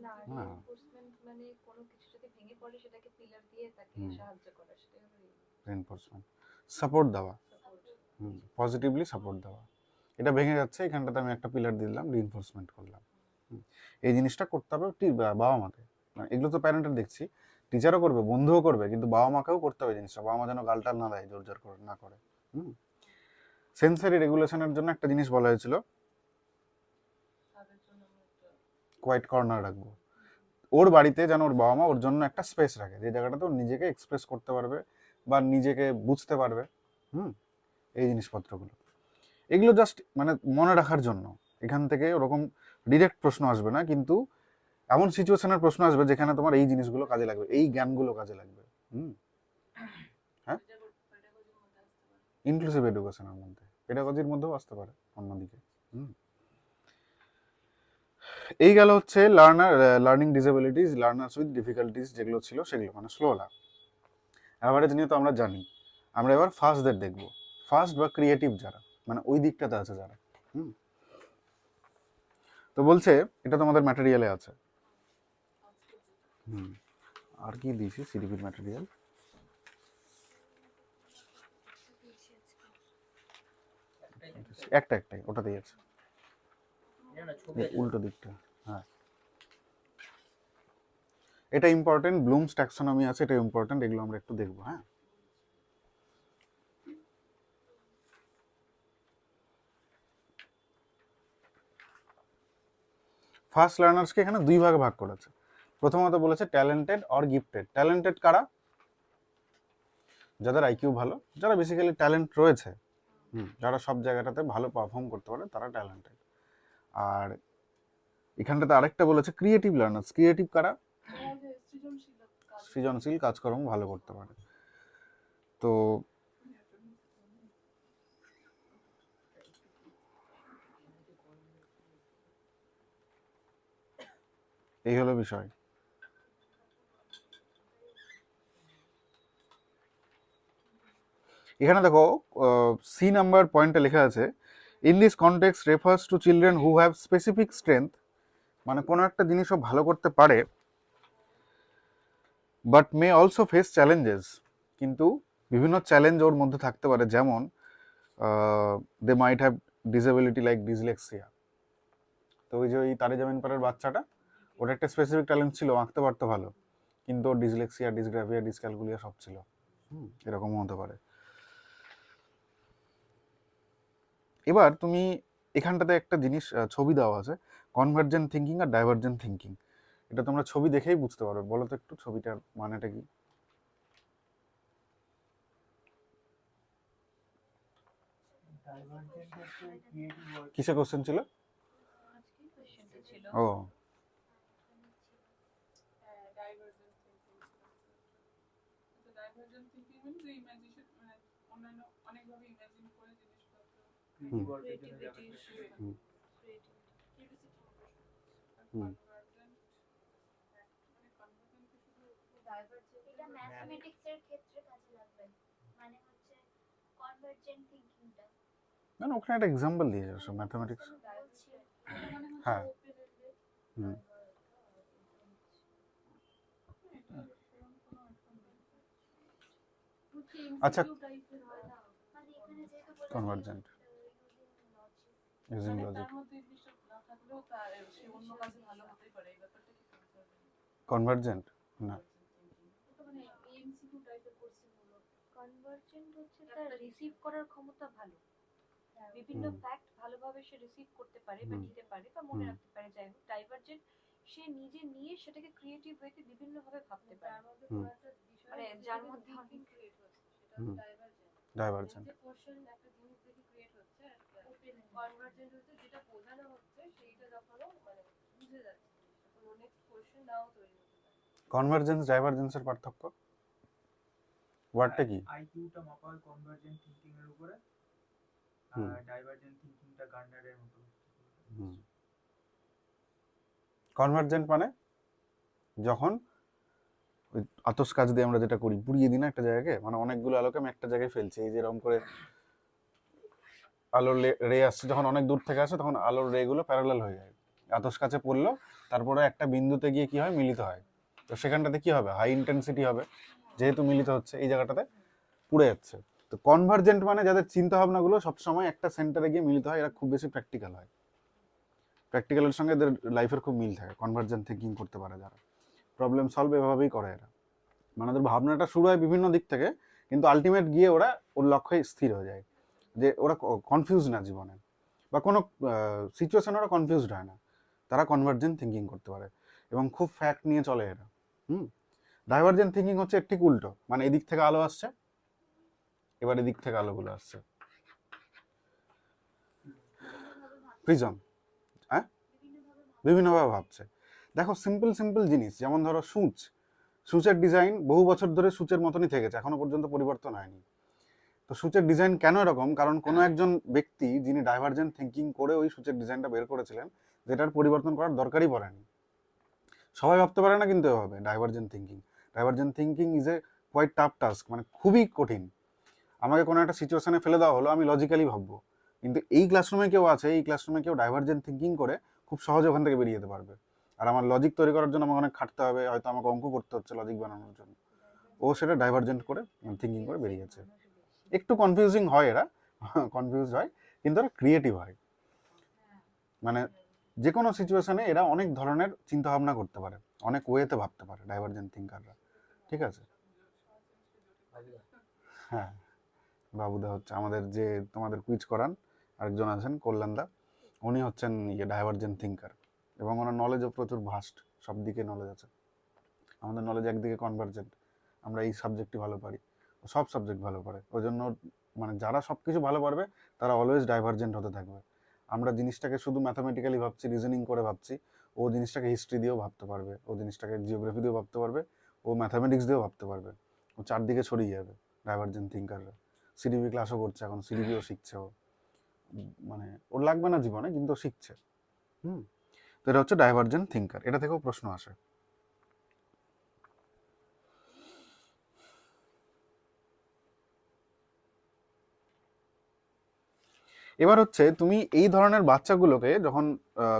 না, হ্যাঁ। রিইনফোর্সমেন্ট মানে কোনো কিছু যদি ভেঙে পড়ে সেটাকে পিলার দিয়ে তাকে সাহায্য করা, সেটাই হলো রিইনফোর্সমেন্ট, সাপোর্ট দেওয়া, সাপোর্ট। পজিটিভলি সাপোর্ট দেওয়া। এটা ভেঙে যাচ্ছে, এখানটাতে আমি একটা পিলার দিয়ে দিলাম, রিইনফোর্সমেন্ট করলাম। এই জিনিসটা করতে হবে বাবা মাকে, মানে এগুলো তো প্যারেন্টের দেখছি, টিচারও করবে, বন্ধুও করবে, কিন্তু বাবা মাকেও করতে হবে জিনিসটা, বাবা মা যেন গালটাল না দেয়, জোর জোর করে না করে। সেন্সারি রেগুলেশনের জন্য একটা জিনিস বলা হয়েছিল, তাদের জন্য আমি একটা কোয়াইট কর্নার রাখবো। ওর বাড়িতে যেন ওর বাবা মা ওর জন্য একটা স্পেস রাখে, যে জায়গাটাতে ও নিজেকে এক্সপ্রেস করতে পারবে বা নিজেকে বুঝতে পারবে। এই জিনিসপত্রগুলো, এগুলো জাস্ট মানে মনে রাখার জন্য। এখান থেকে ওরকম ডিরেক্ট প্রশ্ন আসবে না, কিন্তু এমন সিচুয়েশনের প্রশ্ন আসবে যেখানে তোমার এই জিনিসগুলো কাজে লাগবে, এই জ্ঞানগুলো কাজে লাগবে। হ্যাঁ, পেডাগজির মধ্যে আসতে পারে। ইনক্লুসিভ এডুকেশনের মধ্যে, পেডাগজির মধ্যেও আসতে পারে অন্যদিকে। এই গেল হচ্ছে learning disabilities, learners with difficulties যেগুলো ছিল সেগুলো, মানে স্লোলা। অ্যাভারেজ নিয়ে তো আমরা জানি, আমরা এবার ফাস্টদের দেখবো, ফাস্ট বা ক্রিয়েটিভ যারা, মানে ওই দিকটাতে আছে যারা। তো বলছে এটা তোমাদের ম্যাটেরিয়ালে আছে। আর কি দিয়েছি সিডিপির ম্যাটেরিয়াল? একটাই ওটা দিয়েছে, উল্টো দিকটা। হ্যাঁ, এটা ইম্পর্টেন্ট, ব্লুমস ট্যাক্সোনমি আছে, এটা ইম্পর্টেন্ট, এগুলো আমরা একটু দেখবো। হ্যাঁ, ফার্স্ট লার্নার্সকে এখানে দুই ভাগে ভাগ করেছে। প্রথমত বলেছে ট্যালেন্টেড অর গিফটেড। ট্যালেন্টেড কারা? যাদের আইকিউ ভালো, যারা বেসিক্যালি ট্যালেন্ট রয়েছে, যারা সব জায়গাটাতে ভালো পারফর্ম করতে পারে, তারা ট্যালেন্টেড। আর এখানটাতে আরেকটা বলেছে ক্রিয়েটিভ লার্নার্স। ক্রিয়েটিভ কারা? সৃজনশীল কাজকর্ম ভালো করতে পারে। তো এই হলো বিষয়। এখানে দেখো সি নাম্বার পয়েন্টে লেখা আছে, in this context refers to children who have specific strength, মানে কোনো একটা জিনিসও ভালো করতে পারে, but may also face challenges, কিন্তু বিভিন্ন চ্যালেঞ্জ ওর মধ্যে থাকতে পারে, যেমন they might have disability like dyslexia. তো ওই যে ওই তারে জামিন পারের বাচ্চাটা, ওর একটা স্পেসিফিক ট্যালেন্ট ছিল, আঁকতে পারতো ভালো, কিন্তু ওর ডিসলেক্সিয়া, ডিসগ্রাফিয়া, ডিসক্যালকুলিয়া সব ছিল। এরকমও হতে পারে। এবার তুমি এখানটাতে একটা জিনিস ছবি দেওয়া আছে, কনভার্জেন্ট থিঙ্কিং আর ডাইভার্জেন্ট থিঙ্কিং। এটা তোমরা ছবি দেখেই বুঝতে পারবে। বলো তো একটু ছবিটার মানেটা কি? কিসে কোশ্চেন ছিল? আজকে কোশ্চেনটা ছিল ও ডাইভার্জেন্ট থিঙ্কিং। তো ডাইভার্জেন্ট থিঙ্কিং মিন্স ইমাজিনেশন, মানে অন্যান্য অনেকভাবে ইমাজিন করে জিনিসপত্র ক্রিয়েটিভিটি হুম। এটা ম্যাথমেটিক্সের ক্ষেত্রে কাজে লাগবে, মানে হচ্ছে কনভার্জেন্ট থিংকিংটা। না না, ওখানে একটা এক্সাম্পল দিয়ে যাচ্ছ ম্যাথমেটিক্স। হ্যাঁ হুম। আচ্ছা, মানে এখানে যেহেতু বলেছে কনভার্জেন্ট ইউজিং মানে লজিক। তার মধ্যে জিনিসটা না থাকলেও তার সে অন্য কাজে ভালো হতেই পারে, এই ব্যাপারটা কি কনভার্জেন্ট না, মানে এমসিকিউ টাইপের কোশ্চেন গুলো। কনভার্জেন্ট হচ্ছে তার রিসিভ করার ক্ষমতা ভালো, বিভিন্ন হুম। ফ্যাক্ট ভালোভাবে সে রিসিভ করতে পারে বা হুম। নিতে পারে বা মনে হুম। রাখতে পারে। যাই হোক, ডাইভার্জেন্ট সে নিজে নিয়ে সেটাকে ক্রিয়েটিভ ওয়েতে বিভিন্ন ভাবে ভাবতে পারে, তার মধ্যে হুম। কোনো একটা বিষয় মানে যার মধ্যে অনেক ক্রিয়েট হচ্ছে, সেটা হুম। ডাইভার্জেন্ট। ডাইভার্জেন্ট। যে কোশ্চেন একটা জিনিস থেকে ক্রিয়েট হচ্ছে, ওপেন কনভার্জেন্ট হচ্ছে যেটা বোঝানো হচ্ছে সেইটা যখন মানে বুঝে যাচ্ছে তখন নেক্সট কোশ্চেন নাও তৈরি হতে পারে। কনভার্জেন্স ডাইভার্জেন্সের পার্থক্য ওয়ার্ডটা কি? আইকিউটা মাপা হয় কনভার্জেন্ট থিংকিং এর উপরে, হুম। আর ডাইভার্জেন্ট থিংকিংটা গার্নারের মতো। হুম। কনভার্জেন্ট মানে যখন ওই আতস কাচ দিয়ে আমরা যেটা করি, পুড়িয়ে দিই না একটা জায়গাকে, মানে অনেকগুলো আলোকে আমি একটা জায়গায় ফেলছি, এই যে এরকম করে আলোর রে আসছে, যখন অনেক দূর থেকে আসে তখন আলোর রে গুলো প্যারালাল হয়ে যায়, আতস কাছে পড়লো, তারপরে একটা বিন্দুতে গিয়ে কি হয়, মিলিত হয়। তো সেখানটাতে কি হবে, হাই ইন্টেন্সিটি হবে, যেহেতু মিলিত হচ্ছে এই জায়গাটাতে পুড়ে যাচ্ছে। তো কনভার্জেন্ট মানে যাদের চিন্তা ভাবনাগুলো সবসময় একটা সেন্টারে গিয়ে মিলিত হয়, এরা খুব বেশি প্র্যাকটিক্যাল হয়, প্র্যাকটিক্যালের সঙ্গে এদের লাইফের খুব মিল থাকে। কনভার্জেন্ট থিঙ্কিং করতে পারে যারা, প্রবলেম সলভ এভাবেই করে এরা। মানে ওদের ভাবনাটা শুরু হয় বিভিন্ন দিক থেকে, কিন্তু আলটিমেট গিয়ে ওরা ওর লক্ষ্যে স্থির হয়ে যায়, যে ওরা কনফিউজ না জীবনে, বা কোনো সিচুয়েশনে ওরা কনফিউজড হয় না। তারা কনভার্জেন্ট থিঙ্কিং করতে পারে এবং খুব ফ্যাক্ট নিয়ে চলে এরা। ডাইভার্জেন্ট থিঙ্কিং হচ্ছে ঠিক উল্টো, মানে এদিক থেকে আলো আসছে, এবার এদিক থেকে আলোগুলো আসছে, প্রিজম, হ্যাঁ বিভিন্নভাবে ভাবছে। দেখো সিম্পল সিম্পল জিনিস, যেমন ধরো সূচ, সূচের ডিজাইন বহু বছর ধরে সূচের মতনই থেকেছে, এখনো পর্যন্ত পরিবর্তন হয়নি। তো সূচের ডিজাইন কেন এরকম, কারণ কোনো একজন ব্যক্তি যিনি ডাইভার্জেন্ট থিঙ্কিং করে ওই সূচের ডিজাইনটা বের করেছিলেন, যেটার পরিবর্তন করার দরকারই পড়েনি। সবাই ভাবতে পারে না কিন্তু এভাবে divergent thinking. Divergent thinking is a quite tough task, মানে খুবই কঠিন। আমাকে কোনো একটা সিচুয়েশনে ফেলে দেওয়া হলো, আমি লজিক্যালি ভাববো, কিন্তু এই ক্লাসরুমে কেউ আছে, এই ক্লাসরুমে কেউ ডাইভার্জেন্ট থিঙ্কিং করে খুব সহজে ওখান থেকে বেরিয়ে যেতে পারবে। আর আমার লজিক তৈরি করার জন্য আমাকে অনেক খাটতে হবে, হয়তো আমাকে অঙ্ক করতে হচ্ছে লজিক বানানোর জন্য, ও সেটা ডাইভার্জেন্ট করে থিঙ্কিং করে বেরিয়ে গেছে। একটু কনফিউজিং হয় এরা, কনফিউজ হয়, কিন্তু এরা ক্রিয়েটিভ হয়। মানে যে কোনো সিচুয়েশনে এরা অনেক ধরনের চিন্তা ভাবনা করতে পারে, অনেক ওয়েতে ভাবতে পারে ডাইভার্জেন্ট থিঙ্কাররা। ঠিক আছে, হ্যাঁ বাবুদা হচ্ছে আমাদের যে তোমাদের কুইজ করান, আরেকজন আছেন কল্যাণদা, উনি হচ্ছেন ডাইভার্জেন্ট থিঙ্কার, এবং ওনার নলেজও প্রচুর ভাস্ট, সব দিকে নলেজ আছে। আমাদের নলেজ একদিকে কনভার্জেন্ট, আমরা এই সাবজেক্টই ভালো পারি, সব সাবজেক্ট ভালো পারে, ওই জন্য মানে যারা সব কিছু ভালো পারবে তারা অলওয়েজ ডাইভার্জেন্ট হতে থাকবে। আমরা জিনিসটাকে শুধু ম্যাথামেটিক্যালি ভাবছি, রিজনিং করে ভাবছি, ও জিনিসটাকে হিস্ট্রি দিয়েও ভাবতে পারবে, ও জিনিসটাকে জিওগ্রাফি দিয়েও ভাবতে পারবে, ও ম্যাথামেটিক্স দিয়েও ভাবতে পারবে, ও চারদিকে ছড়িয়ে যাবে ডাইভার্জেন্ট থিঙ্কাররা। সিডিবি ক্লাসও করছে এখন, সিডিবিও শিখছে ও, মানে ওর লাগবে না জীবনে কিন্তু ও শিখছে। তো এটা হচ্ছে ডাইভার্জেন্ট থিঙ্কার, এটা থেকেও প্রশ্ন আসে। এবার হচ্ছে তুমি এই ধরনের বাচ্চাগুলোকে যখন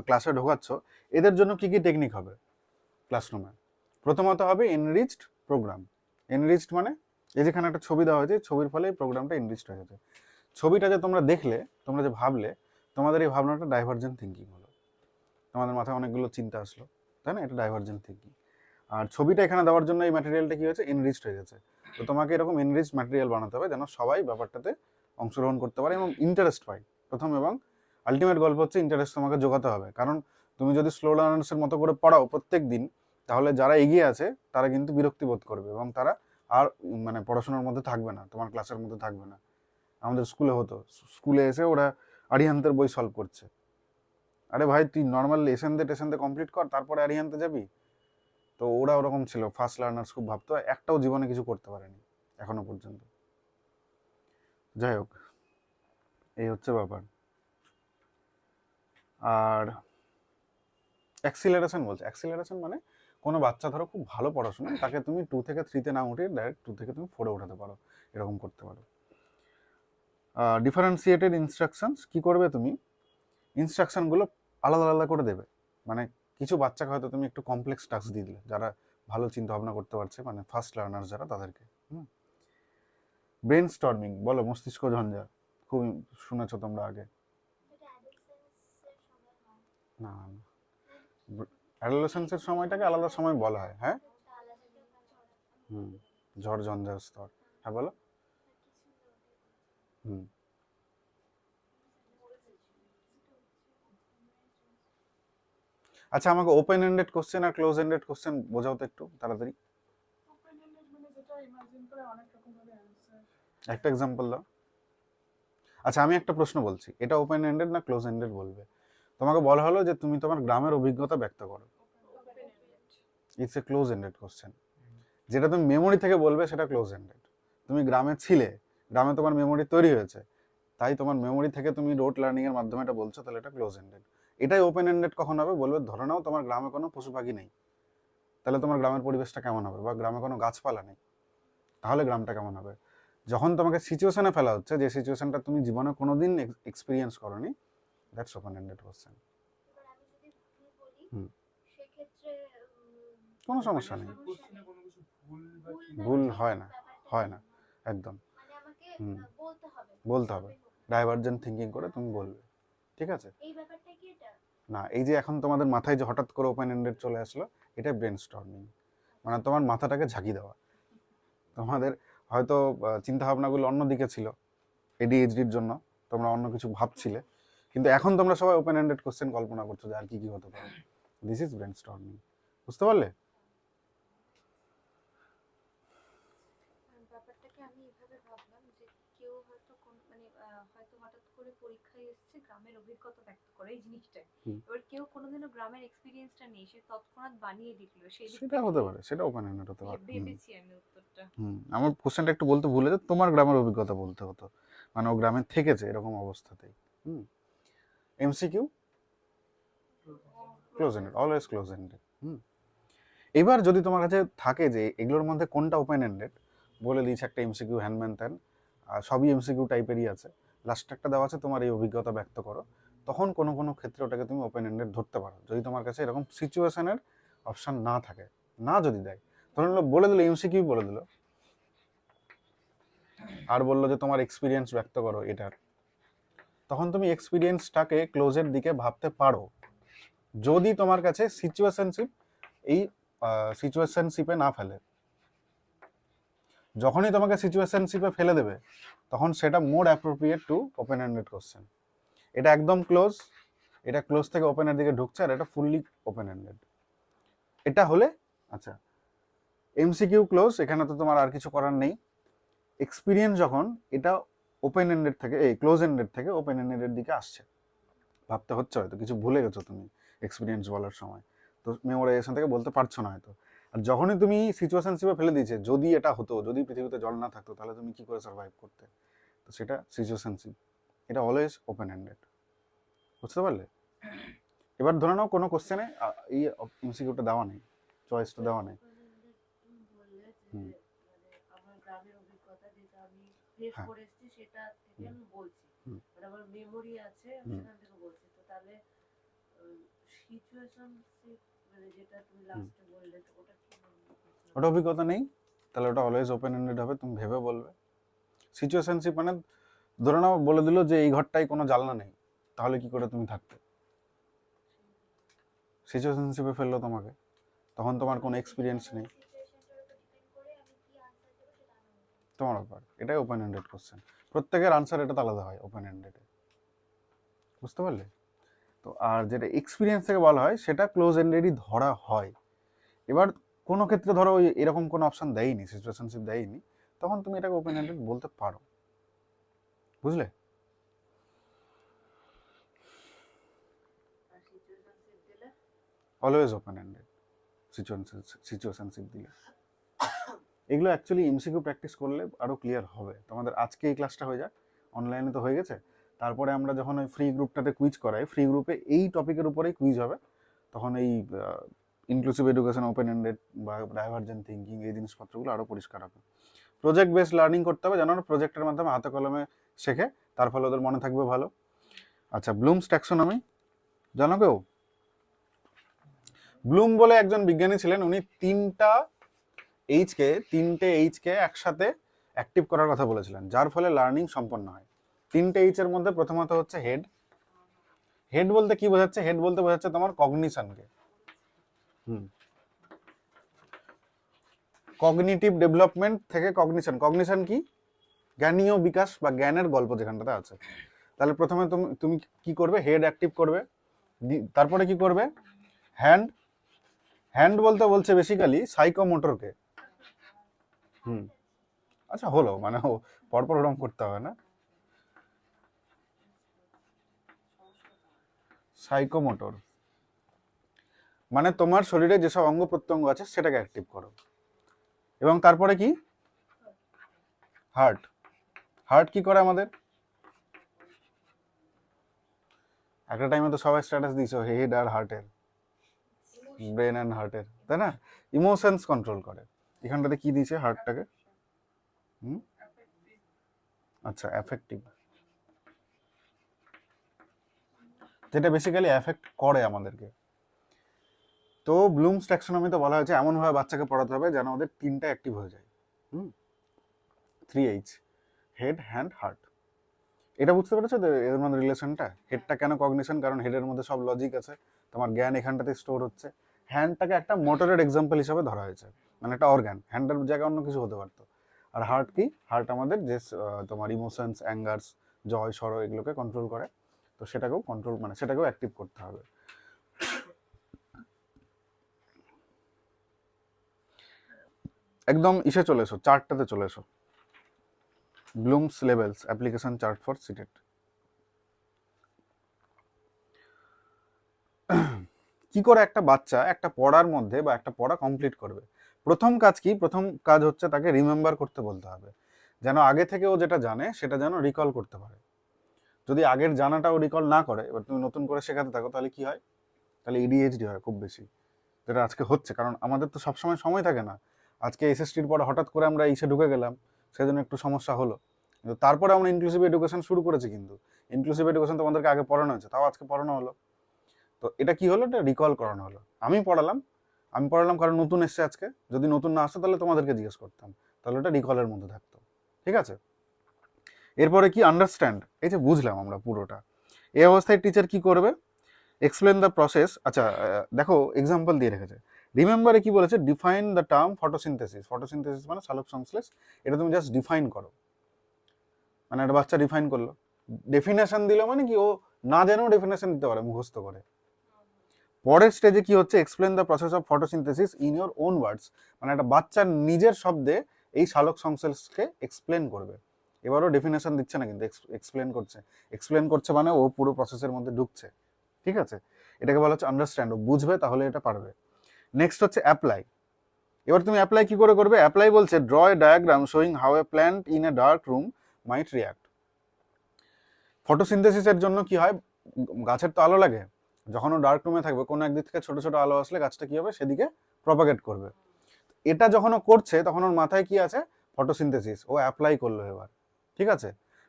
ক্লাসে ঢোকাচ্ছ, এদের জন্য কি কি টেকনিক হবে ক্লাসরুমে? প্রথমত হবে এনরিচড প্রোগ্রাম। এনরিচড মানে এই যেখানে একটা ছবি দেওয়া হয়েছে, ছবির ফলে এই প্রোগ্রামটা এনরিচড হয়ে গেছে। ছবিটা যে তোমরা দেখলে, তোমরা যে ভাবলে, তোমাদের এই ভাবনাটা ডাইভার্জেন্ট থিঙ্কিং হলো, তোমাদের মাথায় অনেকগুলো চিন্তা আসলো, তাই না? এটা ডাইভার্জেন্ট থিঙ্কিং। আর ছবিটা এখানে দেওয়ার জন্য এই ম্যাটেরিয়ালটা কি হয়েছে, এনরিচড হয়ে গেছে। তো তোমাকে এরকম এনরিচড ম্যাটেরিয়াল বানাতে হবে যেন সবাই ব্যাপারটাতে অংশগ্রহণ করতে পারে এবং ইন্টারেস্ট পায় প্রথম, এবং আলটিমেট গল্প হচ্ছে ইন্টারেস্ট তোমাকে জোগাতে হবে, কারণ তুমি যদি স্লো লার্নার্সের মতো করে পড়াও প্রত্যেক দিন, তাহলে যারা এগিয়ে আছে তারা কিন্তু বিরক্তি বোধ করবে এবং তারা আর মানে পড়াশোনার মধ্যে থাকবে না, তোমার ক্লাসের মধ্যে থাকবে না। আমাদের স্কুলে হতো, স্কুলে এসে ওরা আরিহান্তের বই সলভ করছে। আরে ভাই তুই নর্মাল লেসেন দে কমপ্লিট কর, তারপরে আরিহান্তে যাবি। তো ওরা ওরকম ছিল, ফার্স্ট লার্নার্স খুব ভাবতো, একটাও জীবনে কিছু করতে পারেনি এখনো পর্যন্ত। যাই হোক, এই হচ্ছে ব্যাপার। আর অ্যাক্সিলারেশন বলছে, অ্যাক্সিলারেশন মানে কোনো বাচ্চা ধরো খুব ভালো পড়াশোনা, তাকে তুমি 2 থেকে 3-তে না উঠিয়ে ডাইরেক্ট 2 থেকে তুমি 4-এ উঠাতে পারো, এরকম করতে পারো। ডিফারেন্সিয়েটেড ইনস্ট্রাকশনস, কি করবে তুমি, ইনস্ট্রাকশনগুলো আলাদা আলাদা করে দেবে। মানে কিছু বাচ্চাকে হয়তো তুমি একটু কমপ্লেক্স টাস্ক দিয়ে দিলে, যারা ভালো চিন্তা ভাবনা করতে পারছে, মানে ফার্স্ট লার্নার্স যারা, তাদেরকে। ব্রেন স্টর্মিং, বলো, মস্তিষ্ক ঝঞ্ঝা, খুব শুনেছো তোমরা আগে। এটা অ্যাডোলেসেন্সের সময় হয়। না, অ্যাডোলেসেন্সের সময়টাকে আলাদা সময় বলা হয়, হ্যাঁ। ওটা আলাদা দিন ঝড়। ঝড় ঝঞ্ঝার স্তর, হ্যাঁ বলো। হুম আচ্ছা, আমাকে ওপেন এন্ডেড কোশ্চেন আর ক্লোজ এন্ডেড কোশ্চেন বোঝাও তো একটু তাড়াতাড়ি। ওপেন এন্ডেড মানে যেটা ইমাজিন করে অনেক রকম ভাবে অ্যানসার। একটা এক্সাম্পল দাও। আচ্ছা, আমি একটা প্রশ্ন বলছি, এটা ওপেন এন্ডেড না ক্লোজ এন্ডেড বলবে। তোমাকে বলা হলো যে তুমি তোমার গ্রামের অভিজ্ঞতা ব্যক্ত করো, open ended. It's a close ended question. যেটা তুমি মেমোরি থেকে বলবে সেটা ক্লোজ এন্ডেড। তুমি গ্রামে ছিলে, গ্রামে তোমার মেমোরি তৈরি হয়েছে, তাই তোমার মেমোরি থেকে তুমি রোড লার্নিং এর মাধ্যমে এটা বলছো, তাহলে এটা ক্লোজ এন্ডেড। এটাই ওপেন এন্ডেড কখন হবে, বলবে ধরে নাও তোমার গ্রামে কোনো পশু পাখি নেই, তাহলে তোমার গ্রামের পরিবেশটা কেমন হবে, বা গ্রামে কোনো গাছপালা নেই, তাহলে গ্রামটা কেমন হবে। যখন তোমাকে সিচুয়েশনে ফেলা হচ্ছে, যে সিচুয়েশনটা তুমি জীবনে কোনোদিন এক্সপিরিয়েন্স করোনি, দ্যাটস ওপেন এন্ডেড কোশ্চেন। এবার আমি যদি ভুল বলি হুম। সেক্ষেত্রে কোনো সমস্যা নেই, কোশ্চেনে কোনো কিছু ভুল বা ভুল ঠিক বা ভুল ঠিক হয় না, ব্যাপারটা হয় না, কেমন? একদম। মানে আমাকে হুম। বলতে হবে। বলতে হবে, তবে হোক। ডাইভার্জেন্ট থিঙ্কিং করে তুমি বলবে, ঠিক আছে। এই ব্যাপারটা কি এটা? না, এই যে এখন তোমাদের মাথায় যে হঠাৎ করে ওপেন এন্ডেড চলে আসলো, এটা ব্রেন স্টর্মিং, মানে তোমার মাথাটাকে ঝাঁকি দেওয়া। তোমাদের হয়তো চিন্তা ভাবনাগুলো অন্যদিকে ছিল, এডিএইচডির জন্য তোমরা অন্য কিছু ভাবছিলে, কিন্তু এখন তোমরা সবাই ওপেন এন্ডেড কোশ্চেন কল্পনা করছো যে আর কি কি হতে পারে। দিস ইজ ব্রেন স্টর্মিং, বুঝতে পারলে? ব্যাপারটাকে আমি এভাবে ভাবলাম যে কেউ হয়তো হয়তো হঠাৎ করে পরীক্ষায় এসেছে গ্রামের অভিজ্ঞতা ব্যক্ত করে এই জিনিসটাই। হুম। এবার কেউ কোনোদিনও গ্রামের এক্সপিরিয়েন্সটা নেই, সে তৎক্ষণাৎ বানিয়ে লিখলো, সেই দিক সেটা থেকে হতে পারে, সেটা ওপেন এন্ডেড হতে পারে। ভেবেছি আমি উত্তরটা। আমার কোশ্চেনটা একটু বলতে ভুলে যে তোমার গ্রামের অভিজ্ঞতা বলতে হতো, মানে ও গ্রামে থেকেছে এরকম অবস্থাতেই। MCQ close ended, always close ended. এবার যদি তোমার কাছে থাকে যে এগুলোর মধ্যে কোনটা ওপেন এন্ডেড, বলে দিয়েছে একটা এমসিকিউ হ্যানম্যান ত্যান, আর সবই এমসিকিউ টাইপেরই আছে, লাস্টে একটা দেওয়া আছে তোমার এই অভিজ্ঞতা ব্যক্ত করো, তখন কোনো কোনো ক্ষেত্রে ওটাকে তুমি ওপেন এন্ডেড ধরতে পারো, যদি তোমার কাছে এরকম সিচুয়েশনের অপশন না থাকে। না যদি দেয়, ধরুন বলে দিল এমসিকিউ বলে দিল, আর বললো যে তোমার এক্সপিরিয়েন্স ব্যক্ত করো এটার, তখন তুমি এক্সপিরিয়েন্সটাকে ক্লোজের দিকে ভাবতে পারো, যদি তোমার কাছে সিচুয়েশনশিপ এই সিচুয়েশনশিপে না ফেলে। যখনই তোমাকে সিচুয়েশনশিপে ফেলে দেবে, তখন সেটা মোর appropriate to open ended question. এটা একদম ক্লোজ, এটা ক্লোজ থেকে ওপেনের দিকে ঢুকছে, আর এটা ফুললি ওপেন এন্ডেড। এটা হলে আচ্ছা, এমসিকিউ ক্লোজ, এখানে তো তোমার আর কিছু করার নেই। এক্সপিরিয়েন্স যখন এটা ওপেন এন্ডেড থেকে এই ক্লোজ এন্ডেড থেকে ওপেন এন্ডেডের দিকে আসছে, ভাবতে হচ্ছে হয়তো কিছু ভুলে গেছো তুমি এক্সপিরিয়েন্স বলার সময়, তো মেমোরাইজেশন থেকে বলতে পারছো না হয়তো। আর যখনই তুমি সিচুয়েশনশিপে ফেলে দিয়েছে, যদি এটা হতো, যদি পৃথিবীতে জল না থাকতো, তাহলে তুমি কি করে সার্ভাইভ করতে, তো সেটা সিচুয়েশনশিপ, এটা অলওয়েজ ওপেন এন্ডেড, বুঝতে পারলে? এবার ধরে নাও কোনো কোশ্চেনে এই এমসিকিউটা দেওয়া নেই, চয়েসটা দেওয়া নেই। তুমি বললে যে হুম। মানে আমার গ্রামের অভিজ্ঞতা যেটা আমি ফেস হ্যাঁ। করে এসেছি সেটা থেকে হুম। আমি বলছি, হুম। মানে আমার মেমোরি আছে, আমি হুম। সেখান থেকে বলছি। তো তাহলে সিচুয়েশনশিপ মানে যেটা তুমি লাস্টে বললে, তো ওটা কি বলবো? ওটা অভিজ্ঞতা নেই, তাহলে ওটা অলওয়েজ ওপেন এন্ডেড হবে, তুমি ভেবে বলবে। সিচুয়েশনশিপ মানে ধরে নাও বলে দিল যে এই ঘরটায় কোনো জানলা নেই, তাহলে কি করে তুমি থাকতে, সিচুয়েশনশিপে ফেললো তোমাকে, তখন তোমার কোনো এক্সপিরিয়েন্স নেই, সিচুয়েশনটার উপর ডিপেন্ড করে আমি কি আনসার দেবো সেটা আমার উপর। তোমার ব্যাপার। এটাই ওপেন এন্ডেড কোশ্চেন, প্রত্যেকের আনসার এটা আলাদা হয় ওপেন এন্ডেডে, বুঝতে পারলে? তো আর যেটা এক্সপিরিয়েন্স থেকে বলা হয় সেটা ক্লোজ এন্ডেডই ধরা হয়। এবার কোনো ক্ষেত্রে ধরো ওই এরকম কোনো অপশন দেয়নি, সিচুয়েশনশিপ দেয়নি, তখন তুমি এটাকে ওপেন এন্ডেড বলতে পারো। বুঝলে? আর সিচুয়েশনশিপ দিলে অলওয়েজ ওপেন এন্ডেড সিচুয়েশনশিপ দিলে। এগুলো অ্যাকচুয়ালি এমসিকিউ প্র্যাকটিস করলে আরও ক্লিয়ার হবে। তোমাদের আজকে এই ক্লাসটা হয়ে যাক, অনলাইনে তো হয়ে গেছে, তারপরে আমরা যখন ওই ফ্রি গ্রুপটাতে কুইজ করাই, ফ্রি গ্রুপে এই টপিকের উপরেই কুইজ হবে, তখন এই ইনক্লুসিভ এডুকেশন, ওপেন এন্ডেড বা ডাইভার্জেন্ট থিঙ্কিং, এই জিনিসপত্রগুলো আরও পরিষ্কার হবে। প্রজেক্ট বেসড লার্নিং করতে হবে, যেন প্রজেক্টের মাধ্যমে হাতে কলমে শেখে, তার ফলে ওদের মনে থাকবে ভালো। আচ্ছা, ব্লুমস ট্যাক্সোনমি জানো কেউ? ব্লুম বলে একজন বিজ্ঞানী ছিলেন, উনি তিনটে এইচকে একসাথে অ্যাক্টিভ করার কথা বলেছিলেন, যার ফলে লার্নিং সম্পন্ন হয়। তিনটে এইচ এর মধ্যে প্রথমত হচ্ছে হেড। হেড বলতে কি বোঝাচ্ছে? হেড বলতে বোঝাচ্ছে তোমার কগনিশনকে। কগনিটিভ ডেভেলপমেন্ট থেকে কগনিশন। কগনিশন কি? জ্ঞানীয় বিকাশ বা জ্ঞানের গল্প যেখানটাতে আছে। তাহলে প্রথমে তুমি কি করবে? হেড অ্যাক্টিভ করবে। তারপরে কি করবে? হ্যান্ড বলতে বলছে বেসিক্যালি সাইকোমোটরকে। আচ্ছা হলো, মানে পরপর ওরকম করতে হবে না। সাইকোমোটর মানে তোমার শরীরে যেসব অঙ্গ প্রত্যঙ্গ আছে সেটাকে অ্যাক্টিভ করো। এবং তারপরে কি? হার্ট কি করে আমাদের? একটা টাইমে তো সবাই স্ট্যাটাস দিয়েছো হেড আর হার্টের, ব্রেন অ্যান্ড হার্টের, তাই না? ইমোশনস কন্ট্রোল করে। এখানটাতে কি দিয়েছে হার্টটাকে? আচ্ছা, অ্যাফেক্টিভ, যেটা বেসিক্যালি অ্যাফেক্ট করে আমাদেরকে। তো ব্লুমস ট্যাক্সোনমিতে বলা হয়েছে এমনভাবে বাচ্চাকে পড়াতে হবে যেন ওদের তিনটা অ্যাক্টিভ হয়ে যায়। 3H, head, hand, heart. এটা বুঝতে পেরেছো এদের মধ্যে রিলেশনটা? হেডটা কেন কগনিশন? কারণ হেডের মধ্যে সব লজিক আছে, তোমার জ্ঞান এখানটাতে স্টোর হচ্ছে। হ্যান্ডটাকে একটা মোটরের এক্সাম্পল হিসাবে ধরা হয়েছে, মানে একটা অর্গান, হ্যান্ডের জায়গায় অন্য কিছু হতে পারতো। আর হার্ট কি? হার্ট আমাদের যে তোমার ইমোশনস, অ্যাঙ্গার্স, জয়, সরো, এগুলোকে কন্ট্রোল করে। তো সেটাকেও কন্ট্রোল, মানে সেটাকেও অ্যাক্টিভ করতে হবে। একদম ইসে চলে এসো, চার্টটাতে চলে এসো। Blooms levels application chart for CTET. কি করে একটা বাচ্চা একটা পড়ার মধ্যে বা একটা পড়া কমপ্লিট করবে? প্রথম কাজ কি? প্রথম কাজ হচ্ছে তাকে রিমেম্বার করতে বলতে হবে, যেন আগে থেকে ও যেটা জানে সেটা যেন রিকল করতে পারে। যদি আগের জানাটাও রিকল না করে, এবার তুমি নতুন করে শেখাতে থাকো, তাহলে কি হয়? তাহলে এডিএইচডি হয় খুব বেশি, যেটা আজকে হচ্ছে। কারণ আমাদের তো সবসময় সময় থাকে না। আজকে এসএসটির পরে হঠাৎ করে আমরা ইসে ঢুকে গেলাম, সেজন্য একটু সমস্যা হলো। কিন্তু তারপরে আমরা ইনক্লুসিভ এডুকেশন শুরু করেছি, কিন্তু ইনক্লুসিভ এডুকেশন তোমাদেরকে আগে পড়ানো হয়েছে, তাও আজকে পড়ানো হলো। তো এটা কি হলো? এটা রিকল করানো হলো। আমি পড়ালাম কারণ নতুন এসছে আজকে। যদি নতুন না আসতো তাহলে তোমাদেরকে জিজ্ঞেস করতাম, তাহলে ওটা রিকলের মধ্যে থাকতো। ঠিক আছে? এরপরে কি? আন্ডারস্ট্যান্ড। এই যে বুঝলাম আমরা পুরোটা, এই অবস্থায় টিচার কি করবে? Explain the process. আচ্ছা দেখো এক্সাম্পল দিয়ে রেখেছে। রিমেম্বারে কি বলেছে? Define the term photosynthesis. Photosynthesis মানে সালোক সংশ্লেষ। এটা তুমি জাস্ট ডিফাইন করো, মানে একটা বাচ্চা ডিফাইন করলো। ডেফিনেশন দিল মানে কি? ও না জেনেও ডেফিনেশন দিতে পারে মুখস্থ করে। পরের স্টেজে কি হচ্ছে? Explain the process of photosynthesis in your own words. মানে একটা বাচ্চা নিজের শব্দে এই সালোক সংশ্লেষকে এক্সপ্লেন করবে। এবারও ডেফিনেশন দিচ্ছে না, কিন্তু এক্সপ্লেন করছে মানে ও পুরো প্রসেসের মধ্যে ঢুকছে। ঠিক আছে? এটাকে বলা হচ্ছে আন্ডারস্ট্যান্ড। ও বুঝবে, তাহলে এটা পারবে। নেক্সট হচ্ছে অ্যাপ্লাই। এবার তুমি অ্যাপ্লাই কি করে করবে? অ্যাপ্লাই বলছে draw a diagram showing how a plant in a dark room might react. ফটোসিনথেসিসের জন্য কি হয়? গাছের তো আলো লাগে, যখন ও ডার্ক রুমে থাকবে, কোনো একদিক থেকে ছোট ছোট আলো আসলে গাছটা কি হবে? সেদিকে প্রপাগেট করবে। এটা যখন ও করছে তখন ওর মাথায় কি আছে? ফটোসিনথেসিস। ও অ্যাপ্লাই করলো এবার। ঠিক আছে?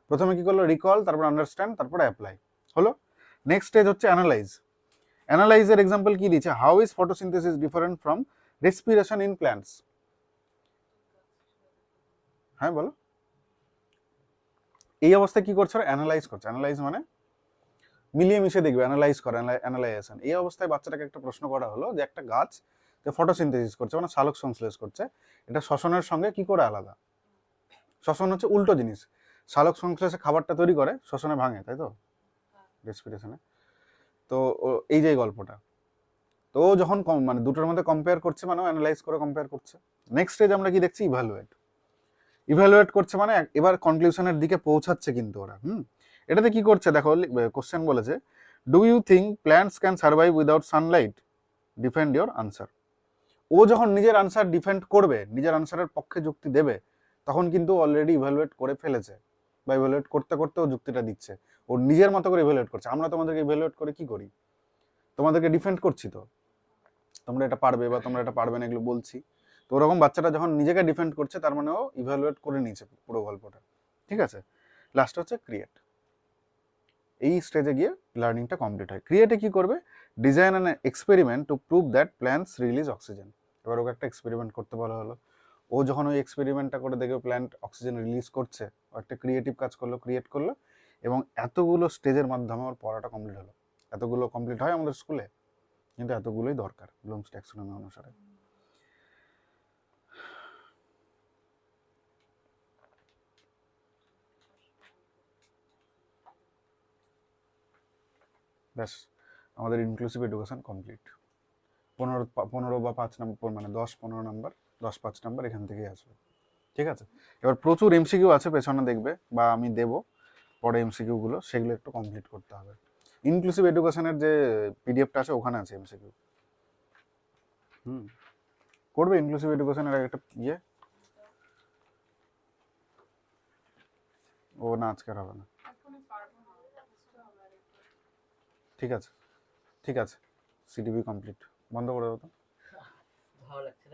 প্রথমে কি করলো? রিকল, তারপর আন্ডারস্ট্যান্ড, তারপর অ্যাপ্লাই হলো। নেক্সট স্টেজ হচ্ছে অ্যানালাইজ। অ্যানালাইজের এক্সাম্পল কি দিচ্ছে? How is photosynthesis different from respiration in plants? হ্যাঁ বলো। এই অবস্থায় কি করছে? অ্যানালাইজ করছে। অ্যানালাইজ মানে মিলিয়ে মিশে দেখবে, অ্যানালাইজ করে, অ্যানালাইজেশন। এই অবস্থায় বাচ্চাটাকে একটা প্রশ্ন করা হলো যে একটা গাছ যে ফটোসিনথেসিস করছে মানে সালোক সংশ্লেষ করছে, এটা শ্বসনের সঙ্গে কি করে আলাদা? শ্বসন হচ্ছে উল্টো জিনিস। সালোক সংশ্লেষে খাবারটা তৈরি করে, শ্বসনে ভাঙে, তাই তো? রেসপিরেশনে। তো এই যে গল্পটা, তো ও যখন মানে দুটোর মধ্যে কম্পেয়ার করছে, মানে অ্যানালাইজ করে কম্পেয়ার করছে। নেক্সট স্টেজ আমরা কি দেখছি? ইভ্যালুয়েট করছে, মানে এবার কনক্লুশনের দিকে পৌঁছাচ্ছে কিন্তু ওরা। এটাতে কি করছে দেখো, কোশ্চেন বলেছে, do you think plants can survive without sunlight? Defend your answer. ও যখন নিজের আনসার ডিফেন্ড করবে, নিজের আনসারের পক্ষে যুক্তি দেবে, তখন কিন্তু অলরেডি ইভ্যালুয়েট করে ফেলেছে, বা ইভ্যালুয়েট করতে করতে ও যুক্তিটা দিচ্ছে, ও নিজের মতো করে ইভ্যালুয়েট করছে। আমরা তোমাদেরকে ইভ্যালুয়েট করে কি করি? তোমাদেরকে ডিফেন্ড করছি, তো তোমরা এটা পারবে বা তোমরা এটা পারবে না এগুলো বলছি। তো ওরকম বাচ্চাটা যখন নিজেকে ডিফেন্ড করছে, তার মানে ও ইভ্যালুয়েট করে নিয়েছে পুরো গল্পটা। ঠিক আছে, লাস্ট হচ্ছে ক্রিয়েট। এই স্টেজে গিয়ে লার্নিংটা কমপ্লিট হয়। ক্রিয়েটে কি করবে? Design an experiment to prove that plants release oxygen. এবার ওকে একটা এক্সপেরিমেন্ট করতে বলা হলো। ও যখন ওই এক্সপেরিমেন্টটা করে দেখবে প্ল্যান্ট অক্সিজেন রিলিজ করছে, ও একটা ক্রিয়েটিভ কাজ করলো, ক্রিয়েট করলো, এবং এতগুলো স্টেজের মাধ্যমে ওর পড়াটা কমপ্লিট হলো। এতগুলো কমপ্লিট হয় আমাদের স্কুলে, কিন্তু এতগুলোই দরকার ব্লুমস ট্যাক্সোনমি অনুসারে। ব্যাস, আমাদের ইনক্লুসিভ এডুকেশন কমপ্লিট। 15 বা 5 নম্বর, মানে 10-15 নাম্বার, 10-5 নাম্বার এখান থেকেই আসবে। ঠিক আছে, এবার প্রচুর এমসিকিউ আছে পেছনে দেখবে, বা আমি দেব পরে এমসিকিউগুলো, সেগুলো একটু কমপ্লিট করতে হবে। ইনক্লুসিভ এডুকেশনের যে পিডিএফটা আছে ওখানে আছে এমসিকিউ। করবে ইনক্লুসিভ এডুকেশনের একটা ইয়ে। ও না, আজকে আর হবে না। এখনই পারবো না, বুঝতে হবে আরেকটু। ঠিক আছে, ঠিক আছে, সিডিবি কমপ্লিট। বন্ধ করে দাও তো। ভালো লাগছে না।